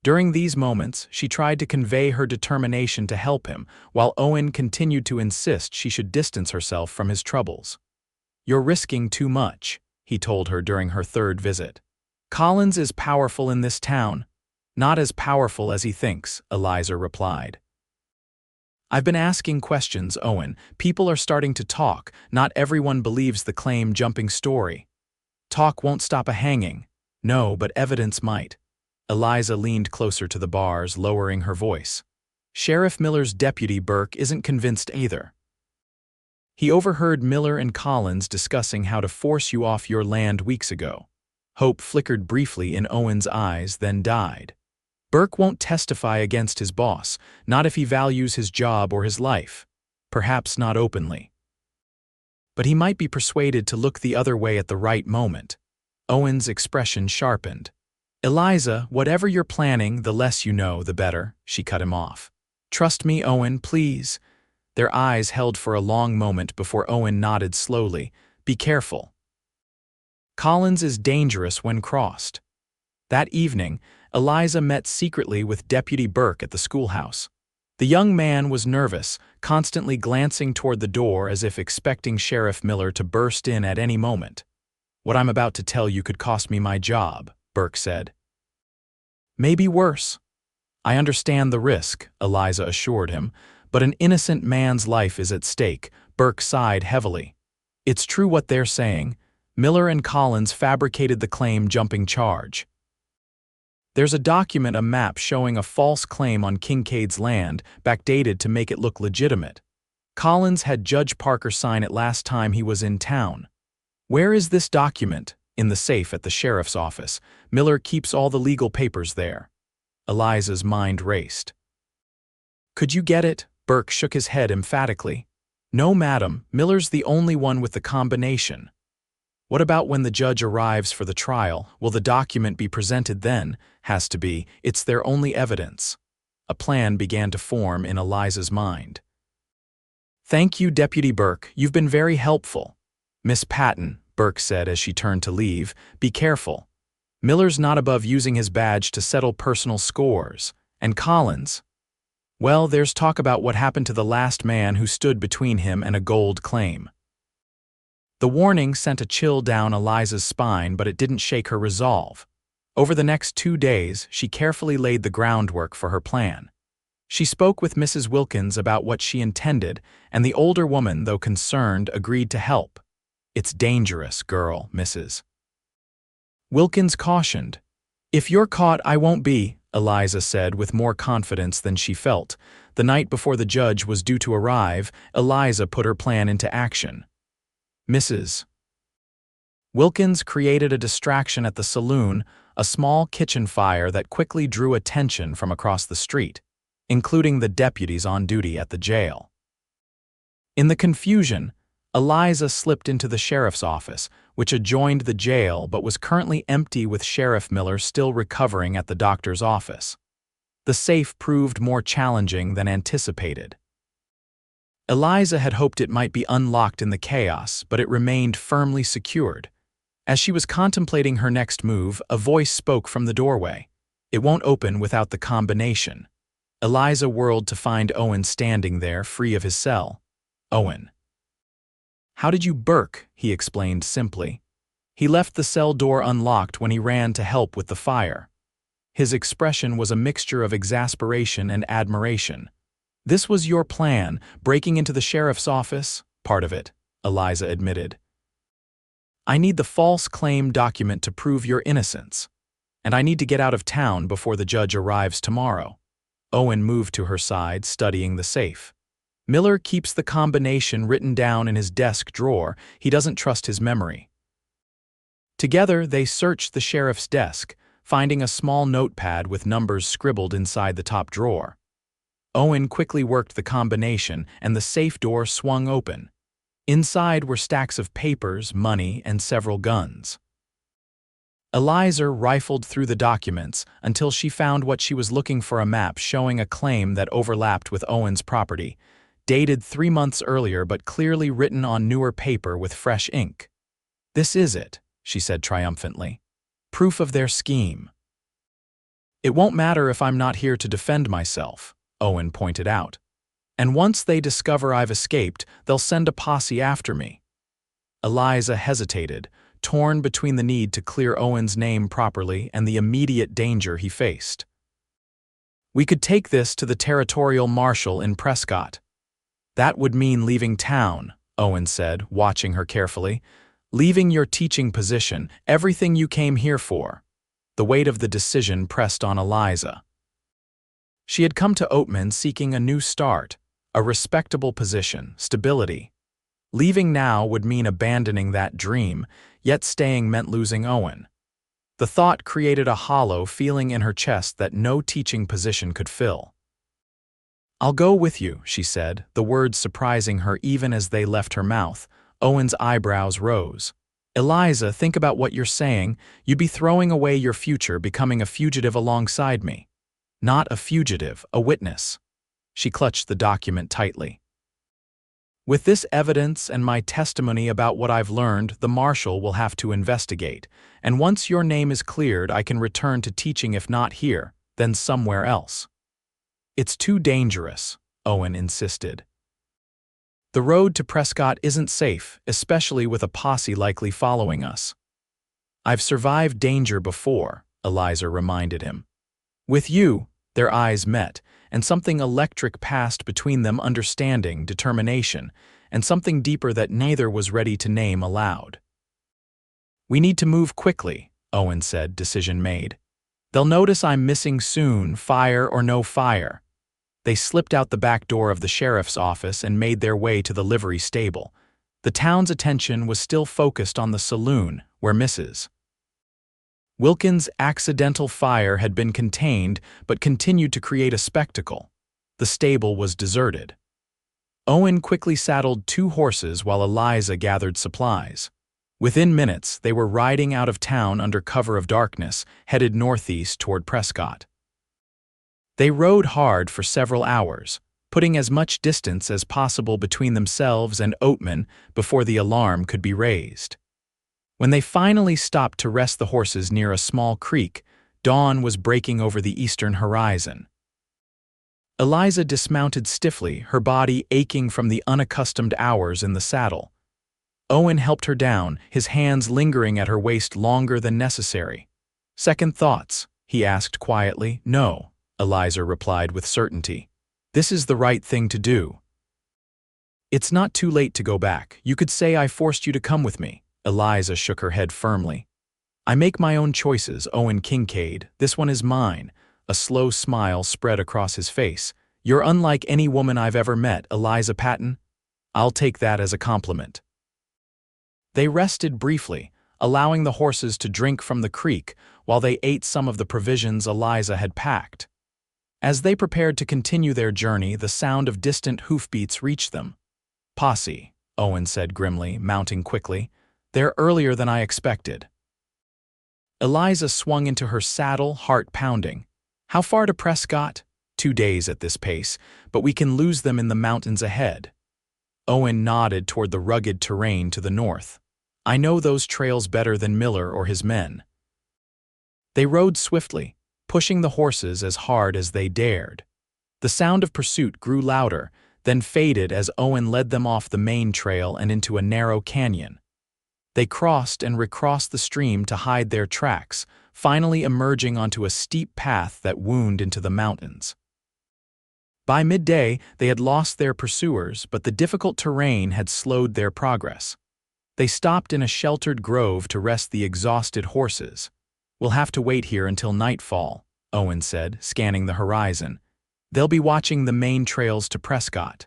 During these moments, she tried to convey her determination to help him, while Owen continued to insist she should distance herself from his troubles. You're risking too much, he told her during her 3rd visit. Collins is powerful in this town. Not as powerful as he thinks, Eliza replied. I've been asking questions, Owen. People are starting to talk. Not everyone believes the claim-jumping story. Talk won't stop a hanging. No, but evidence might. Eliza leaned closer to the bars, lowering her voice. Sheriff Miller's deputy, Burke, isn't convinced either. He overheard Miller and Collins discussing how to force you off your land weeks ago. Hope flickered briefly in Owen's eyes, then died. Burke won't testify against his boss, not if he values his job or his life. Perhaps not openly. But he might be persuaded to look the other way at the right moment. Owen's expression sharpened. Eliza, whatever you're planning, the less you know, the better, she cut him off. Trust me, Owen, please. Their eyes held for a long moment before Owen nodded slowly. Be careful. Collins is dangerous when crossed. That evening, Eliza met secretly with Deputy Burke at the schoolhouse. The young man was nervous, constantly glancing toward the door as if expecting Sheriff Miller to burst in at any moment. What I'm about to tell you could cost me my job, Burke said. Maybe worse. I understand the risk, Eliza assured him, but an innocent man's life is at stake. Burke sighed heavily. It's true what they're saying. Miller and Collins fabricated the claim-jumping charge. There's a document, a map showing a false claim on Kincaid's land, backdated to make it look legitimate. Collins had Judge Parker sign it last time he was in town. Where is this document? In the safe at the sheriff's office. Miller keeps all the legal papers there. Eliza's mind raced. Could you get it? Burke shook his head emphatically. No, madam, Miller's the only one with the combination. What about when the judge arrives for the trial? Will the document be presented then? Has to be. It's their only evidence. A plan began to form in Eliza's mind. Thank you, Deputy Burke. You've been very helpful. Miss Patton, Burke said as she turned to leave, be careful. Miller's not above using his badge to settle personal scores. And Collins? Well, there's talk about what happened to the last man who stood between him and a gold claim. The warning sent a chill down Eliza's spine, but it didn't shake her resolve. Over the next 2 days, she carefully laid the groundwork for her plan. She spoke with Mrs. Wilkins about what she intended, and the older woman, though concerned, agreed to help. It's dangerous, girl, Mrs. Wilkins cautioned. If you're caught, I won't be, Eliza said with more confidence than she felt. The night before the judge was due to arrive, Eliza put her plan into action. Mrs. Wilkins created a distraction at the saloon, a small kitchen fire that quickly drew attention from across the street, including the deputies on duty at the jail. In the confusion, Eliza slipped into the sheriff's office, which adjoined the jail but was currently empty with Sheriff Miller still recovering at the doctor's office. The safe proved more challenging than anticipated. Eliza had hoped it might be unlocked in the chaos, but it remained firmly secured. As she was contemplating her next move, a voice spoke from the doorway. It won't open without the combination. Eliza whirled to find Owen standing there, free of his cell. Owen. How did you Burke? He explained simply. He left the cell door unlocked when he ran to help with the fire. His expression was a mixture of exasperation and admiration. This was your plan, breaking into the sheriff's office? Part of it, Eliza admitted. I need the false claim document to prove your innocence. And I need to get out of town before the judge arrives tomorrow. Owen moved to her side, studying the safe. Miller keeps the combination written down in his desk drawer. He doesn't trust his memory. Together, they searched the sheriff's desk, finding a small notepad with numbers scribbled inside the top drawer. Owen quickly worked the combination, and the safe door swung open. Inside were stacks of papers, money, and several guns. Eliza rifled through the documents until she found what she was looking for, a map showing a claim that overlapped with Owen's property, dated 3 months earlier but clearly written on newer paper with fresh ink. This is it, she said triumphantly. Proof of their scheme. It won't matter if I'm not here to defend myself, Owen pointed out. And once they discover I've escaped, they'll send a posse after me. Eliza hesitated, torn between the need to clear Owen's name properly and the immediate danger he faced. We could take this to the territorial marshal in Prescott. That would mean leaving town, Owen said, watching her carefully. Leaving your teaching position, everything you came here for. The weight of the decision pressed on Eliza. She had come to Oatman seeking a new start, a respectable position, stability. Leaving now would mean abandoning that dream, yet staying meant losing Owen. The thought created a hollow feeling in her chest that no teaching position could fill. "I'll go with you," she said, the words surprising her even as they left her mouth. Owen's eyebrows rose. "Eliza, think about what you're saying. You'd be throwing away your future becoming a fugitive alongside me." "Not a fugitive, a witness." She clutched the document tightly. "With this evidence and my testimony about what I've learned, the marshal will have to investigate, and once your name is cleared, I can return to teaching, if not here, then somewhere else." "It's too dangerous," Owen insisted. "The road to Prescott isn't safe, especially with a posse likely following us." "I've survived danger before," Eliza reminded him. "With you." Their eyes met, and something electric passed between them, understanding, determination, and something deeper that neither was ready to name aloud. "We need to move quickly," Owen said, decision made. "They'll notice I'm missing soon, fire or no fire." They slipped out the back door of the sheriff's office and made their way to the livery stable. The town's attention was still focused on the saloon, where Mrs. Wilkins' accidental fire had been contained but continued to create a spectacle. The stable was deserted. Owen quickly saddled 2 horses while Eliza gathered supplies. Within minutes, they were riding out of town under cover of darkness, headed northeast toward Prescott. They rode hard for several hours, putting as much distance as possible between themselves and Oatman before the alarm could be raised. When they finally stopped to rest the horses near a small creek, dawn was breaking over the eastern horizon. Eliza dismounted stiffly, her body aching from the unaccustomed hours in the saddle. Owen helped her down, his hands lingering at her waist longer than necessary. "Second thoughts?" he asked quietly. "No," Eliza replied with certainty. "This is the right thing to do." "It's not too late to go back. You could say I forced you to come with me." Eliza shook her head firmly. "I make my own choices, Owen Kincaid. This one is mine." A slow smile spread across his face. "You're unlike any woman I've ever met, Eliza Patton." "I'll take that as a compliment." They rested briefly, allowing the horses to drink from the creek while they ate some of the provisions Eliza had packed. As they prepared to continue their journey, the sound of distant hoofbeats reached them. "Posse," Owen said grimly, mounting quickly. "They're earlier than I expected." Eliza swung into her saddle, heart pounding. "How far to Prescott?" 2 days at this pace, but we can lose them in the mountains ahead." Owen nodded toward the rugged terrain to the north. "I know those trails better than Miller or his men." They rode swiftly, pushing the horses as hard as they dared. The sound of pursuit grew louder, then faded as Owen led them off the main trail and into a narrow canyon. They crossed and recrossed the stream to hide their tracks, finally emerging onto a steep path that wound into the mountains. By midday, they had lost their pursuers, but the difficult terrain had slowed their progress. They stopped in a sheltered grove to rest the exhausted horses. "We'll have to wait here until nightfall," Owen said, scanning the horizon. "They'll be watching the main trails to Prescott."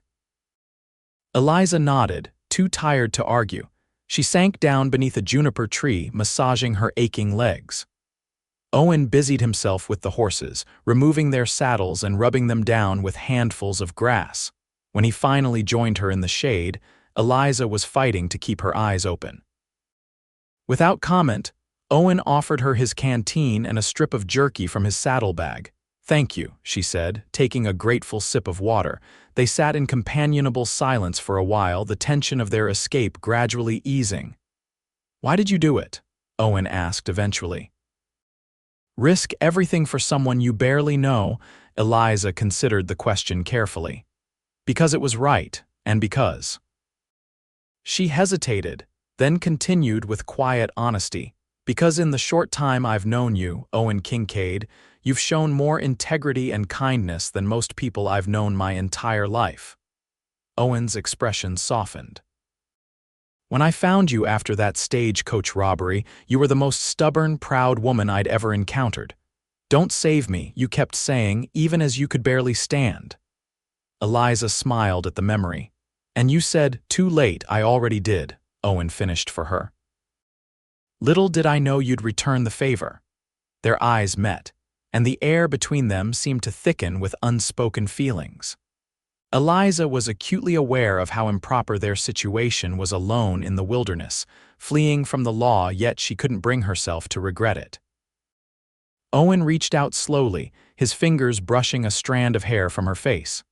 Eliza nodded, too tired to argue. She sank down beneath a juniper tree, massaging her aching legs. Owen busied himself with the horses, removing their saddles and rubbing them down with handfuls of grass. When he finally joined her in the shade, Eliza was fighting to keep her eyes open. Without comment, Owen offered her his canteen and a strip of jerky from his saddlebag. "Thank you," she said, taking a grateful sip of water. They sat in companionable silence for a while, the tension of their escape gradually easing. "Why did you do it?" Owen asked eventually. "Risk everything for someone you barely know," Eliza considered the question carefully. "Because it was right, and because—" She hesitated, then continued with quiet honesty. "Because in the short time I've known you, Owen Kincaid, you've shown more integrity and kindness than most people I've known my entire life." Owen's expression softened. "When I found you after that stagecoach robbery, you were the most stubborn, proud woman I'd ever encountered. 'Don't save me,' you kept saying, even as you could barely stand." Eliza smiled at the memory. "And you said, 'Too late, I already did,'" Owen finished for her. "Little did I know you'd return the favor." Their eyes met, and the air between them seemed to thicken with unspoken feelings. Eliza was acutely aware of how improper their situation was, alone in the wilderness, fleeing from the law, yet she couldn't bring herself to regret it. Owen reached out slowly, his fingers brushing a strand of hair from her face.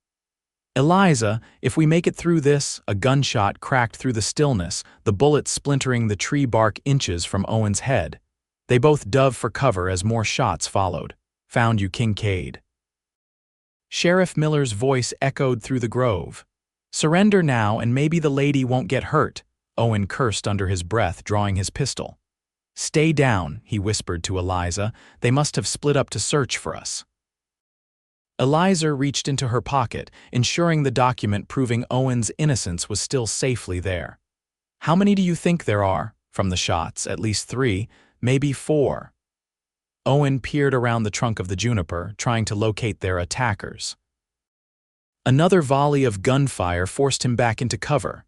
"Eliza, if we make it through this," a gunshot cracked through the stillness, the bullet splintering the tree bark inches from Owen's head. They both dove for cover as more shots followed. "Found you, Kincaid." Sheriff Miller's voice echoed through the grove. "Surrender now and maybe the lady won't get hurt," Owen cursed under his breath, drawing his pistol. "Stay down," he whispered to Eliza. "They must have split up to search for us." Eliza reached into her pocket, ensuring the document proving Owen's innocence was still safely there. "How many do you think there are?" "From the shots, at least 3, maybe 4. Owen peered around the trunk of the juniper, trying to locate their attackers. Another volley of gunfire forced him back into cover.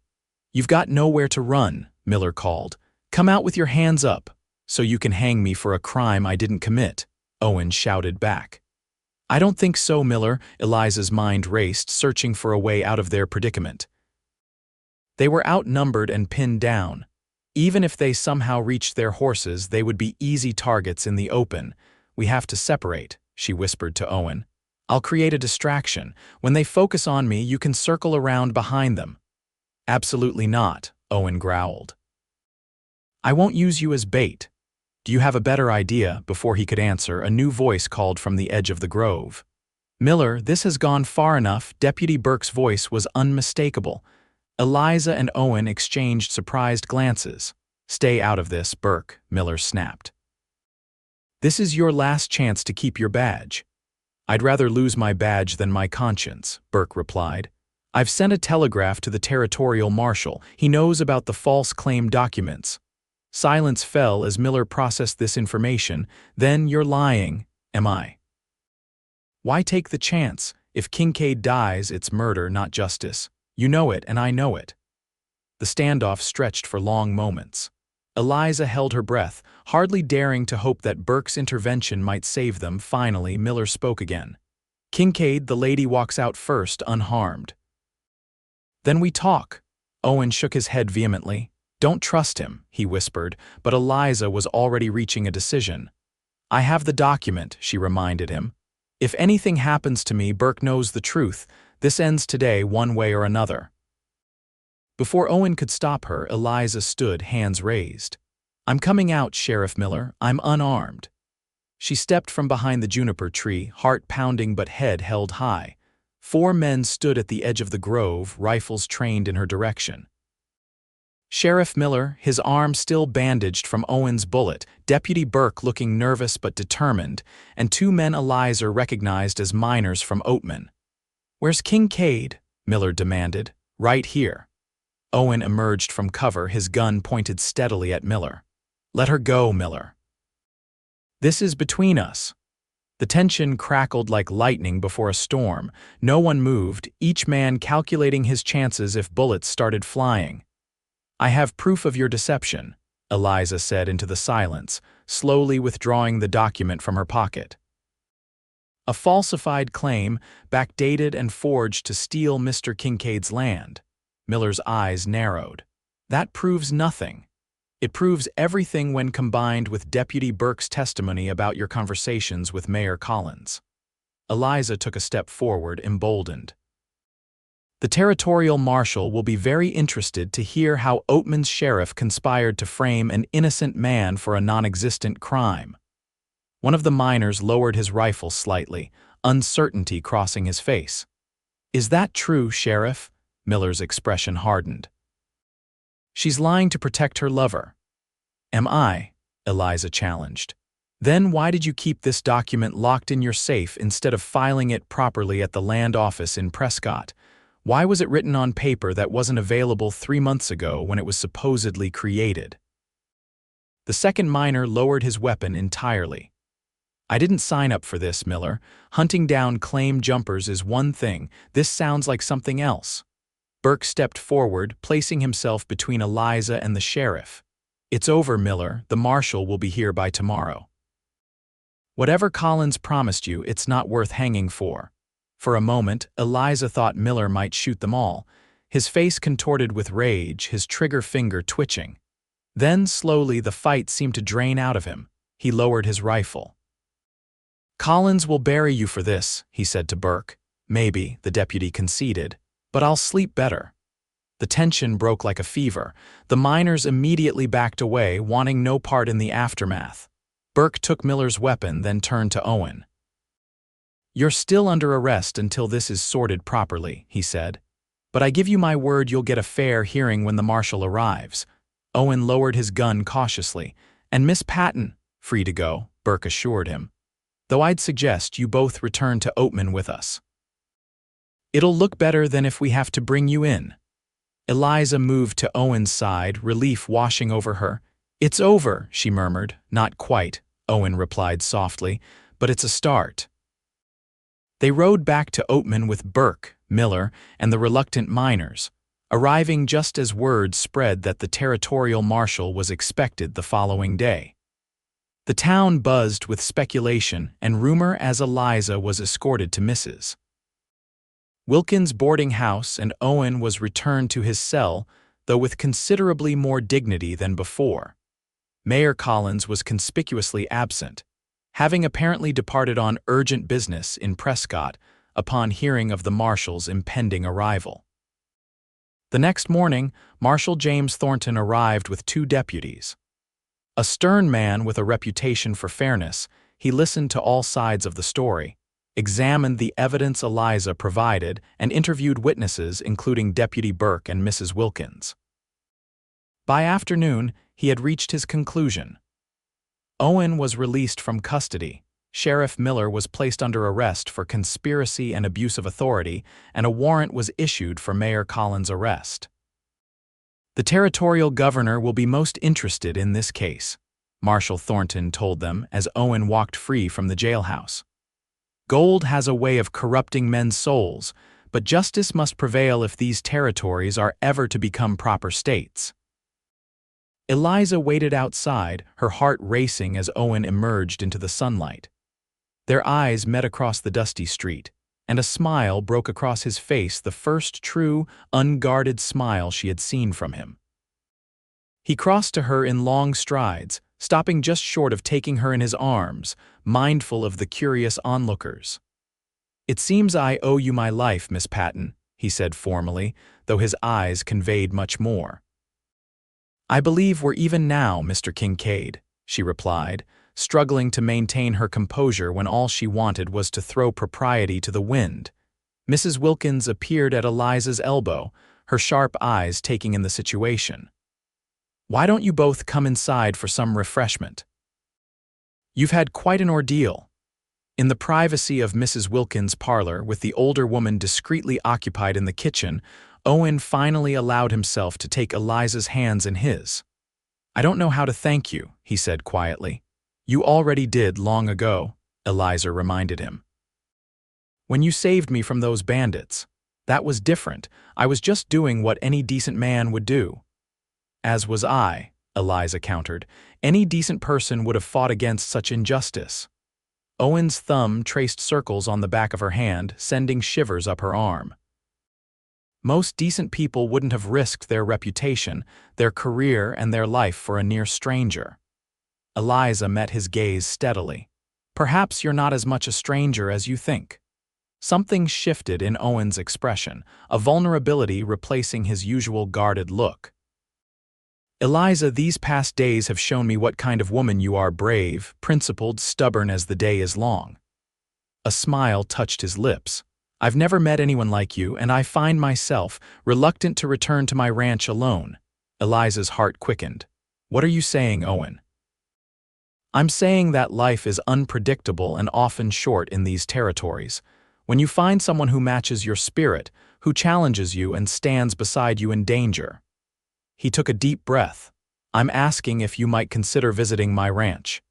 "You've got nowhere to run," Miller called. "Come out with your hands up, so you can hang me for a crime I didn't commit," Owen shouted back. "I don't think so, Miller," Eliza's mind raced, searching for a way out of their predicament. They were outnumbered and pinned down. Even if they somehow reached their horses, they would be easy targets in the open. "We have to separate," she whispered to Owen. "I'll create a distraction. When they focus on me, you can circle around behind them." "Absolutely not," Owen growled. "I won't use you as bait." "Do you have a better idea?" Before he could answer, a new voice called from the edge of the grove. "Miller, this has gone far enough." Deputy Burke's voice was unmistakable. Eliza and Owen exchanged surprised glances. "Stay out of this, Burke," Miller snapped. "This is your last chance to keep your badge." "I'd rather lose my badge than my conscience," Burke replied. "I've sent a telegraph to the territorial marshal. He knows about the false claim documents." Silence fell as Miller processed this information. "Then you're lying." "Am I?" "Why take the chance? If Kincaid dies, it's murder, not justice. You know it, and I know it." The standoff stretched for long moments. Eliza held her breath, hardly daring to hope that Burke's intervention might save them. Finally, Miller spoke again. "Kincaid, the lady walks out first, unharmed." "Then we talk." Owen shook his head vehemently. "Don't trust him," he whispered, but Eliza was already reaching a decision. "I have the document," she reminded him. "If anything happens to me, Burke knows the truth. This ends today one way or another." Before Owen could stop her, Eliza stood, hands raised. "I'm coming out, Sheriff Miller. I'm unarmed." She stepped from behind the juniper tree, heart pounding but head held high. 4 men stood at the edge of the grove, rifles trained in her direction. Sheriff Miller, his arm still bandaged from Owen's bullet, Deputy Burke looking nervous but determined, and 2 men Eliza recognized as miners from Oatman. "Where's Kincaid?" Miller demanded. "Right here." Owen emerged from cover, his gun pointed steadily at Miller. "Let her go, Miller." "This is between us." The tension crackled like lightning before a storm. No one moved, each man calculating his chances if bullets started flying. "I have proof of your deception," Eliza said into the silence, slowly withdrawing the document from her pocket. "A falsified claim, backdated and forged to steal Mr. Kincaid's land." Miller's eyes narrowed. "That proves nothing." "It proves everything when combined with Deputy Burke's testimony about your conversations with Mayor Collins." Eliza took a step forward, emboldened. "The territorial marshal will be very interested to hear how Oatman's sheriff conspired to frame an innocent man for a non-existent crime." One of the miners lowered his rifle slightly, uncertainty crossing his face. "Is that true, Sheriff?" Miller's expression hardened. "She's lying to protect her lover." "Am I?" Eliza challenged. "Then why did you keep this document locked in your safe instead of filing it properly at the land office in Prescott? Why was it written on paper that wasn't available 3 months ago when it was supposedly created?" The second miner lowered his weapon entirely. "I didn't sign up for this, Miller. Hunting down claim jumpers is one thing. This sounds like something else." Burke stepped forward, placing himself between Eliza and the sheriff. "It's over, Miller. The marshal will be here by tomorrow." Whatever Collins promised you, it's not worth hanging for. For a moment, Eliza thought Miller might shoot them all, his face contorted with rage, his trigger finger twitching. Then, slowly, the fight seemed to drain out of him. He lowered his rifle. "Collins will bury you for this," he said to Burke. "Maybe," the deputy conceded, "but I'll sleep better." The tension broke like a fever. The miners immediately backed away, wanting no part in the aftermath. Burke took Miller's weapon, then turned to Owen. "You're still under arrest until this is sorted properly," he said. "But I give you my word you'll get a fair hearing when the marshal arrives." Owen lowered his gun cautiously. "And Miss Patton, free to go," Burke assured him. "Though I'd suggest you both return to Oatman with us. It'll look better than if we have to bring you in." Eliza moved to Owen's side, relief washing over her. "It's over," she murmured. "Not quite," Owen replied softly, "but it's a start." They rode back to Oatman with Burke, Miller, and the reluctant miners, arriving just as word spread that the territorial marshal was expected the following day. The town buzzed with speculation and rumor as Eliza was escorted to Mrs. Wilkins' boarding house, and Owen was returned to his cell, though with considerably more dignity than before. Mayor Collins was conspicuously absent, having apparently departed on urgent business in Prescott upon hearing of the marshal's impending arrival. The next morning, Marshal James Thornton arrived with 2 deputies. A stern man with a reputation for fairness, he listened to all sides of the story, examined the evidence Eliza provided, and interviewed witnesses including Deputy Burke and Mrs. Wilkins. By afternoon, he had reached his conclusion. Owen was released from custody, Sheriff Miller was placed under arrest for conspiracy and abuse of authority, and a warrant was issued for Mayor Collins' arrest. "The territorial governor will be most interested in this case," Marshal Thornton told them as Owen walked free from the jailhouse. "Gold has a way of corrupting men's souls, but justice must prevail if these territories are ever to become proper states." Eliza waited outside, her heart racing as Owen emerged into the sunlight. Their eyes met across the dusty street, and a smile broke across his face, the first true, unguarded smile she had seen from him. He crossed to her in long strides, stopping just short of taking her in his arms, mindful of the curious onlookers. "It seems I owe you my life, Miss Patton," he said formally, though his eyes conveyed much more. "I believe we're even now, Mr. Kincaid," she replied, struggling to maintain her composure when all she wanted was to throw propriety to the wind. Mrs. Wilkins appeared at Eliza's elbow, her sharp eyes taking in the situation. "Why don't you both come inside for some refreshment? You've had quite an ordeal." In the privacy of Mrs. Wilkins' parlor, with the older woman discreetly occupied in the kitchen, Owen finally allowed himself to take Eliza's hands in his. "I don't know how to thank you," he said quietly. "You already did long ago," Eliza reminded him. "When you saved me from those bandits. That was different. I was just doing what any decent man would do." "As was I," Eliza countered. "Any decent person would have fought against such injustice." Owen's thumb traced circles on the back of her hand, sending shivers up her arm. "Most decent people wouldn't have risked their reputation, their career, and their life for a near stranger." Eliza met his gaze steadily. "Perhaps you're not as much a stranger as you think." Something shifted in Owen's expression, a vulnerability replacing his usual guarded look. "Eliza, these past days have shown me what kind of woman you are: brave, principled, stubborn as the day is long." A smile touched his lips. "I've never met anyone like you, and I find myself reluctant to return to my ranch alone." Eliza's heart quickened. "What are you saying, Owen?" "I'm saying that life is unpredictable and often short in these territories. When you find someone who matches your spirit, who challenges you and stands beside you in danger." He took a deep breath. "I'm asking if you might consider visiting my ranch.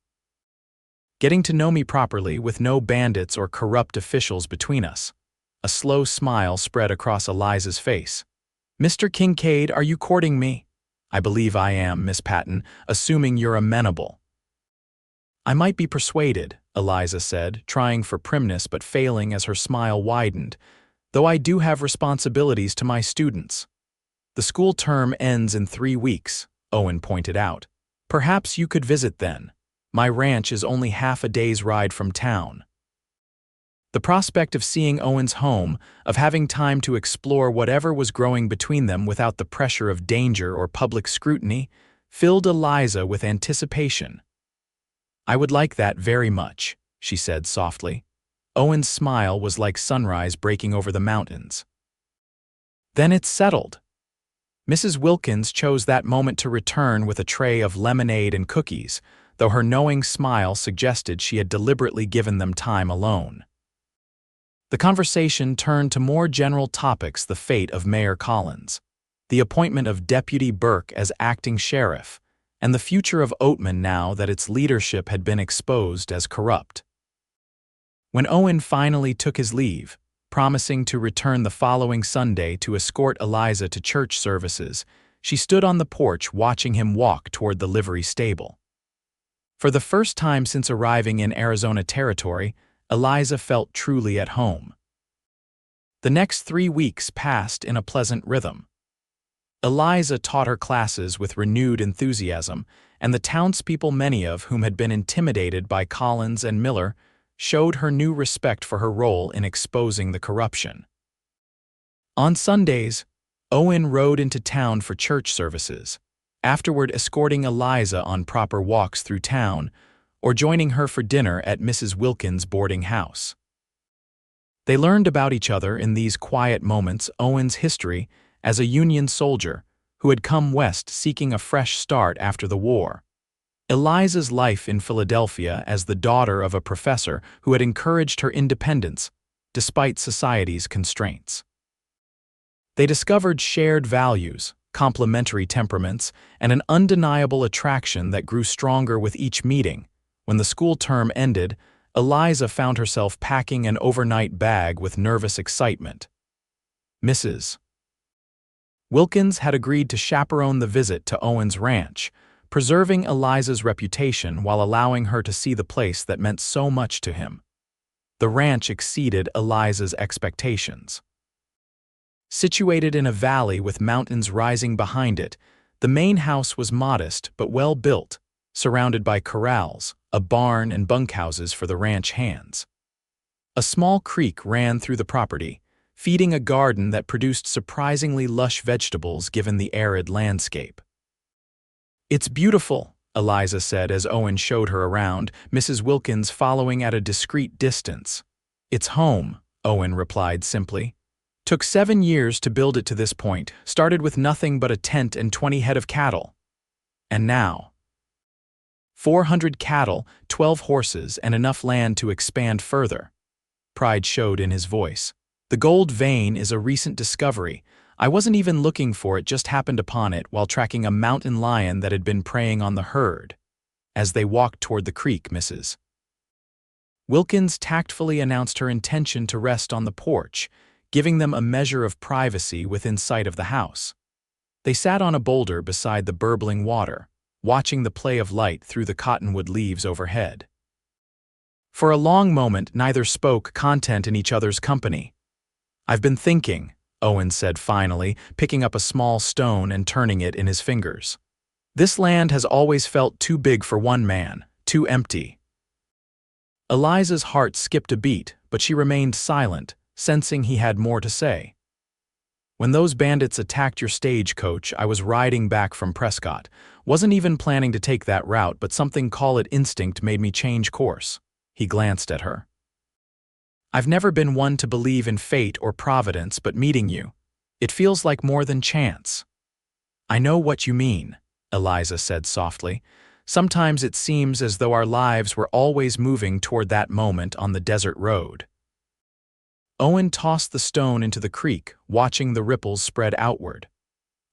Getting to know me properly with no bandits or corrupt officials between us." A slow smile spread across Eliza's face. "Mr. Kincaid, are you courting me?" "I believe I am, Miss Patton, assuming you're amenable." "I might be persuaded," Eliza said, trying for primness but failing as her smile widened, though I do have responsibilities to my students. The school term ends in 3 weeks, Owen pointed out. Perhaps you could visit then. My ranch is only half a day's ride from town. The prospect of seeing Owen's home, of having time to explore whatever was growing between them without the pressure of danger or public scrutiny, filled Eliza with anticipation. I would like that very much, she said softly. Owen's smile was like sunrise breaking over the mountains. Then it's settled. Mrs. Wilkins chose that moment to return with a tray of lemonade and cookies, though her knowing smile suggested she had deliberately given them time alone. The conversation turned to more general topics: the fate of Mayor Collins, the appointment of Deputy Burke as acting sheriff, and the future of Oatman now that its leadership had been exposed as corrupt. When Owen finally took his leave, promising to return the following Sunday to escort Eliza to church services, she stood on the porch watching him walk toward the livery stable. For the first time since arriving in Arizona territory, Eliza felt truly at home. The next 3 weeks passed in a pleasant rhythm. Eliza taught her classes with renewed enthusiasm, and the townspeople, many of whom had been intimidated by Collins and Miller, showed her new respect for her role in exposing the corruption. On Sundays, Owen rode into town for church services, afterward escorting Eliza on proper walks through town, or joining her for dinner at Mrs. Wilkins' boarding house. They learned about each other in these quiet moments: Owen's history as a Union soldier who had come west seeking a fresh start after the war, Eliza's life in Philadelphia as the daughter of a professor who had encouraged her independence despite society's constraints. They discovered shared values, complementary temperaments, and an undeniable attraction that grew stronger with each meeting. When the school term ended, Eliza found herself packing an overnight bag with nervous excitement. Mrs. Wilkins had agreed to chaperone the visit to Owen's ranch, preserving Eliza's reputation while allowing her to see the place that meant so much to him. The ranch exceeded Eliza's expectations. Situated in a valley with mountains rising behind it, the main house was modest but well built, surrounded by corrals, a barn, and bunkhouses for the ranch hands. A small creek ran through the property, feeding a garden that produced surprisingly lush vegetables given the arid landscape. "It's beautiful," Eliza said as Owen showed her around, Mrs. Wilkins following at a discreet distance. "It's home," Owen replied simply. "Took 7 years to build it to this point, started with nothing but a tent and 20 head of cattle. And now 400 cattle, 12 horses, and enough land to expand further." Pride showed in his voice. "The gold vein is a recent discovery. I wasn't even looking for it, just happened upon it while tracking a mountain lion that had been preying on the herd." As they walked toward the creek, Mrs. Wilkins tactfully announced her intention to rest on the porch, giving them a measure of privacy within sight of the house. They sat on a boulder beside the burbling water, watching the play of light through the cottonwood leaves overhead. For a long moment, neither spoke, content in each other's company. "I've been thinking," Owen said finally, picking up a small stone and turning it in his fingers. "This land has always felt too big for one man, too empty." Eliza's heart skipped a beat, but she remained silent, sensing he had more to say. "When those bandits attacked your stagecoach, I was riding back from Prescott. Wasn't even planning to take that route, but something, call it instinct, made me change course." He glanced at her. "I've never been one to believe in fate or providence, but meeting you, it feels like more than chance." "I know what you mean," Eliza said softly. "Sometimes it seems as though our lives were always moving toward that moment on the desert road." Owen tossed the stone into the creek, watching the ripples spread outward.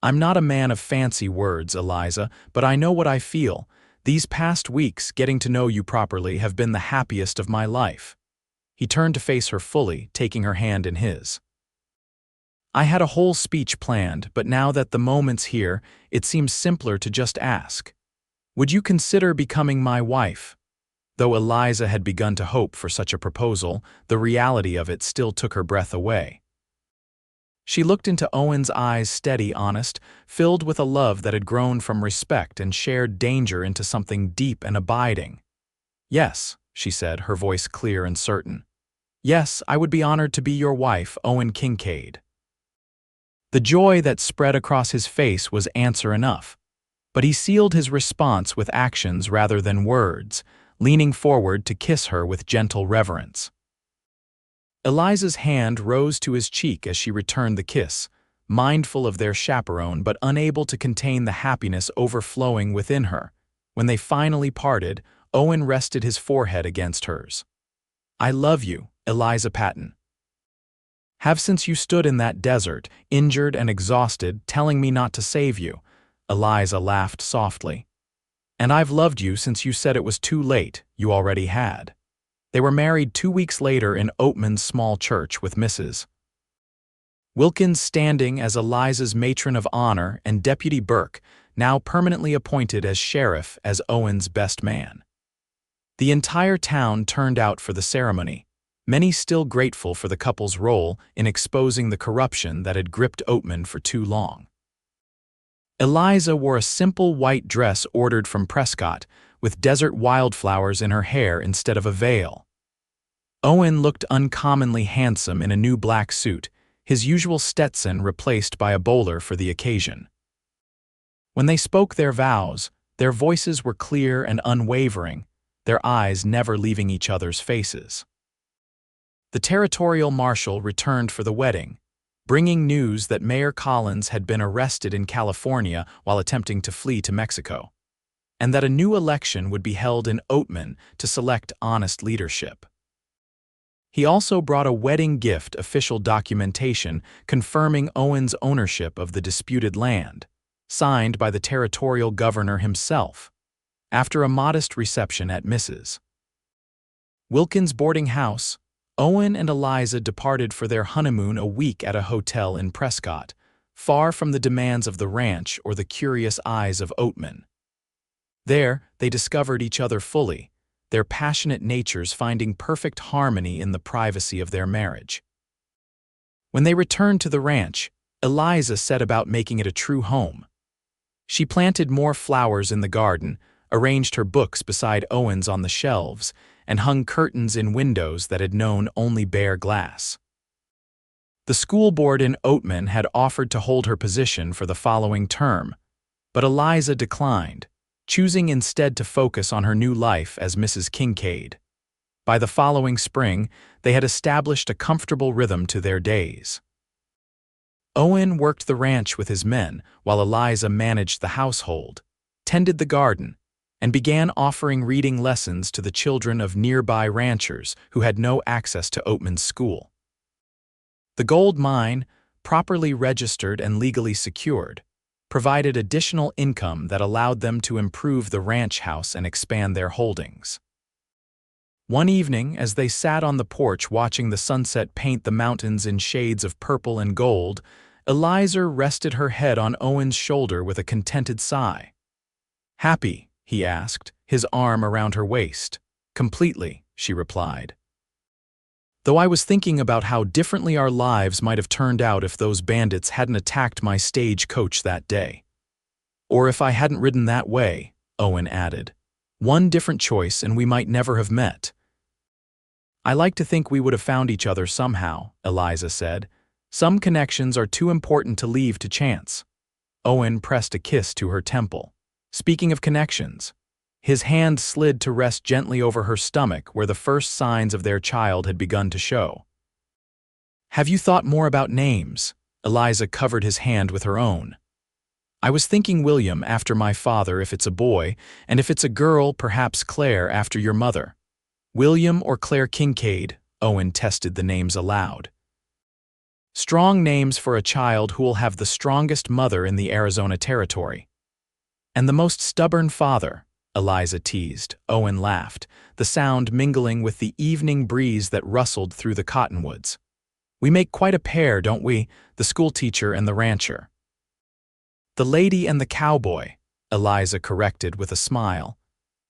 "I'm not a man of fancy words, Eliza, but I know what I feel. These past weeks, getting to know you properly, have been the happiest of my life." He turned to face her fully, taking her hand in his. "I had a whole speech planned, but now that the moment's here, it seems simpler to just ask. Would you consider becoming my wife?" Though Eliza had begun to hope for such a proposal, the reality of it still took her breath away. She looked into Owen's eyes, steady, honest, filled with a love that had grown from respect and shared danger into something deep and abiding. "Yes," she said, her voice clear and certain. "Yes, I would be honored to be your wife, Owen Kincaid." The joy that spread across his face was answer enough, but he sealed his response with actions rather than words, leaning forward to kiss her with gentle reverence. Eliza's hand rose to his cheek as she returned the kiss, mindful of their chaperone but unable to contain the happiness overflowing within her. When they finally parted, Owen rested his forehead against hers. "I love you, Eliza Patton. Have since you stood in that desert, injured and exhausted, telling me not to save you." Eliza laughed softly. "And I've loved you since you said it was too late, you already had." They were married 2 weeks later in Oatman's small church with Mrs. Wilkins standing as Eliza's matron of honor and Deputy Burke, now permanently appointed as sheriff, as Owen's best man. The entire town turned out for the ceremony, many still grateful for the couple's role in exposing the corruption that had gripped Oatman for too long. Eliza wore a simple white dress ordered from Prescott, with desert wildflowers in her hair instead of a veil. Owen looked uncommonly handsome in a new black suit, his usual Stetson replaced by a bowler for the occasion. When they spoke their vows, their voices were clear and unwavering, their eyes never leaving each other's faces. The territorial marshal returned for the wedding, bringing news that Mayor Collins had been arrested in California while attempting to flee to Mexico, and that a new election would be held in Oatman to select honest leadership. He also brought a wedding gift, official documentation confirming Owen's ownership of the disputed land, signed by the territorial governor himself. After a modest reception at Mrs. Wilkins' boarding house, Owen and Eliza departed for their honeymoon a week at a hotel in Prescott, far from the demands of the ranch or the curious eyes of Oatman. There, they discovered each other fully, their passionate natures finding perfect harmony in the privacy of their marriage. When they returned to the ranch, Eliza set about making it a true home. She planted more flowers in the garden, arranged her books beside Owen's on the shelves, and hung curtains in windows that had known only bare glass. The school board in Oatman had offered to hold her position for the following term, but Eliza declined, choosing instead to focus on her new life as Mrs. Kincaid. By the following spring, they had established a comfortable rhythm to their days. Owen worked the ranch with his men, while Eliza managed the household, tended the garden, and began offering reading lessons to the children of nearby ranchers who had no access to Oatman's school. The gold mine, properly registered and legally secured, provided additional income that allowed them to improve the ranch house and expand their holdings. One evening, as they sat on the porch watching the sunset paint the mountains in shades of purple and gold, Eliza rested her head on Owen's shoulder with a contented sigh. "Happy?" he asked, his arm around her waist. "Completely," she replied. "Though I was thinking about how differently our lives might have turned out if those bandits hadn't attacked my stagecoach that day. Or if I hadn't ridden that way," Owen added. "One different choice and we might never have met." "I like to think we would have found each other somehow," Eliza said. "Some connections are too important to leave to chance." Owen pressed a kiss to her temple. "Speaking of connections," his hand slid to rest gently over her stomach where the first signs of their child had begun to show. "Have you thought more about names?" Eliza covered his hand with her own. "I was thinking William after my father if it's a boy, and if it's a girl, perhaps Claire after your mother." "William or Claire Kincaid," Owen tested the names aloud. "Strong names for a child who will have the strongest mother in the Arizona Territory." "And the most stubborn father," Eliza teased. Owen laughed, the sound mingling with the evening breeze that rustled through the cottonwoods. "We make quite a pair, don't we, the schoolteacher and the rancher." "The lady and the cowboy," Eliza corrected with a smile.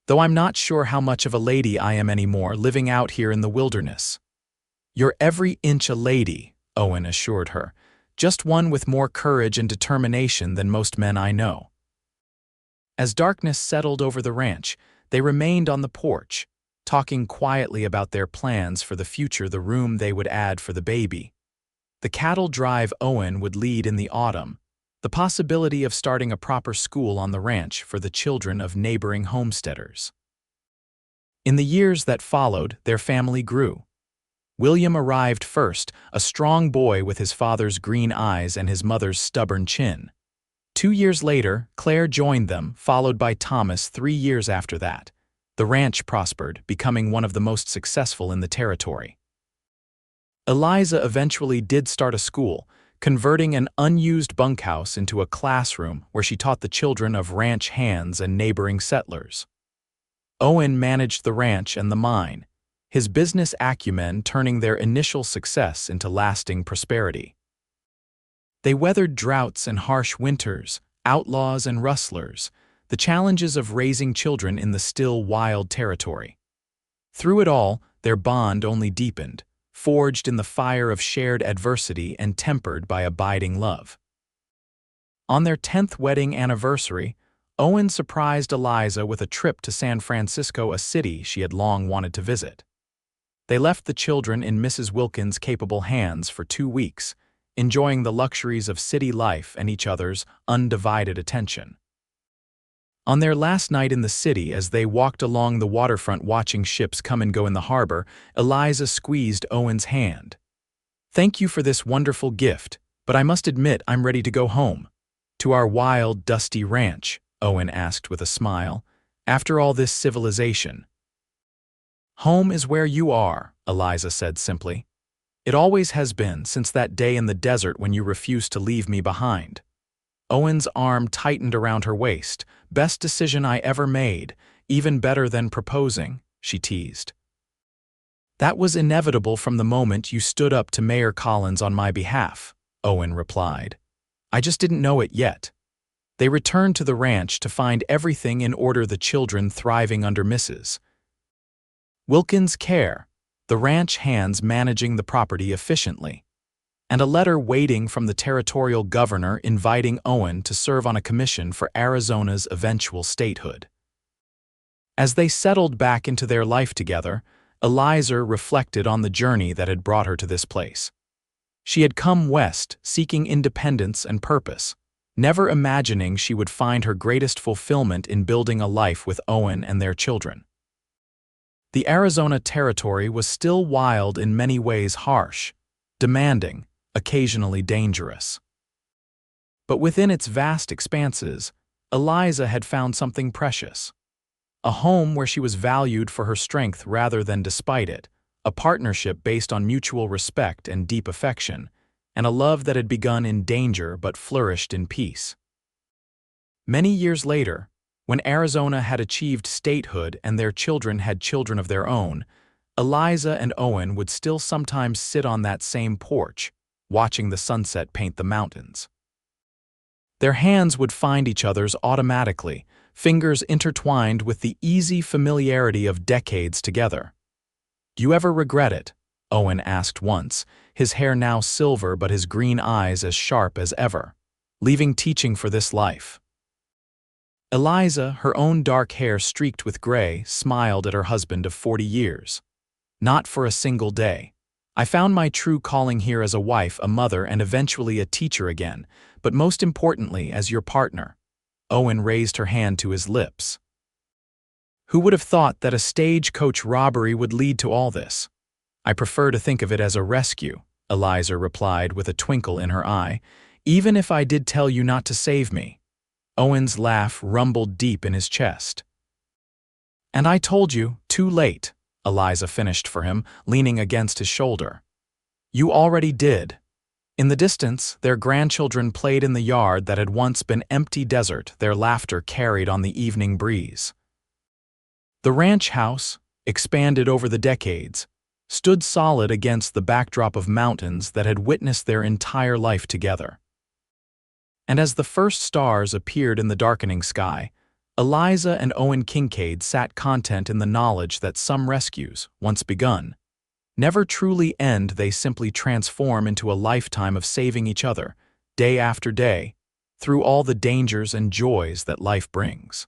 though I'm not sure how much of a lady I am anymore living out here in the wilderness." "You're every inch a lady," Owen assured her, "just one with more courage and determination than most men I know." As darkness settled over the ranch, they remained on the porch, talking quietly about their plans for the future, the room they would add for the baby, the cattle drive Owen would lead in the autumn, the possibility of starting a proper school on the ranch for the children of neighboring homesteaders. In the years that followed, their family grew. William arrived first, a strong boy with his father's green eyes and his mother's stubborn chin. 2 years later, Claire joined them, followed by Thomas 3 years after that. The ranch prospered, becoming one of the most successful in the territory. Eliza eventually did start a school, converting an unused bunkhouse into a classroom where she taught the children of ranch hands and neighboring settlers. Owen managed the ranch and the mine, his business acumen turning their initial success into lasting prosperity. They weathered droughts and harsh winters, outlaws and rustlers, the challenges of raising children in the still wild territory. Through it all, their bond only deepened, forged in the fire of shared adversity and tempered by abiding love. On their 10th wedding anniversary, Owen surprised Eliza with a trip to San Francisco, a city she had long wanted to visit. They left the children in Mrs. Wilkins' capable hands for 2 weeks, enjoying the luxuries of city life and each other's undivided attention. On their last night in the city, as they walked along the waterfront watching ships come and go in the harbor, Eliza squeezed Owen's hand. "Thank you for this wonderful gift, but I must admit I'm ready to go home. To our wild, dusty ranch," Owen asked with a smile, "after all this civilization." "Home is where you are," Eliza said simply. "It always has been, since that day in the desert when you refused to leave me behind." Owen's arm tightened around her waist. "Best decision I ever made, even better than proposing," she teased. "That was inevitable from the moment you stood up to Mayor Collins on my behalf," Owen replied. "I just didn't know it yet." They returned to the ranch to find everything in order, the children thriving under Mrs. Wilkins' care, the ranch hands managing the property efficiently, and a letter waiting from the territorial governor inviting Owen to serve on a commission for Arizona's eventual statehood. As they settled back into their life together, Eliza reflected on the journey that had brought her to this place. She had come west seeking independence and purpose, never imagining she would find her greatest fulfillment in building a life with Owen and their children. The Arizona territory was still wild, in many ways harsh, demanding, occasionally dangerous. But within its vast expanses, Eliza had found something precious. A home where she was valued for her strength rather than despite it, a partnership based on mutual respect and deep affection, and a love that had begun in danger but flourished in peace. Many years later, when Arizona had achieved statehood and their children had children of their own, Eliza and Owen would still sometimes sit on that same porch, watching the sunset paint the mountains. Their hands would find each other's automatically, fingers intertwined with the easy familiarity of decades together. "Do you ever regret it?" Owen asked once, his hair now silver but his green eyes as sharp as ever. "Leaving teaching for this life?" Eliza, her own dark hair streaked with gray, smiled at her husband of 40 years. "Not for a single day. I found my true calling here as a wife, a mother, and eventually a teacher again, but most importantly as your partner." Owen raised her hand to his lips. "Who would have thought that a stagecoach robbery would lead to all this?" "I prefer to think of it as a rescue," Eliza replied with a twinkle in her eye, "even if I did tell you not to save me." Owen's laugh rumbled deep in his chest. "And I told you, too late," Eliza finished for him, leaning against his shoulder. "You already did." In the distance, their grandchildren played in the yard that had once been empty desert, their laughter carried on the evening breeze. The ranch house, expanded over the decades, stood solid against the backdrop of mountains that had witnessed their entire life together. And as the first stars appeared in the darkening sky, Eliza and Owen Kincaid sat content in the knowledge that some rescues, once begun, never truly end. They simply transform into a lifetime of saving each other, day after day, through all the dangers and joys that life brings.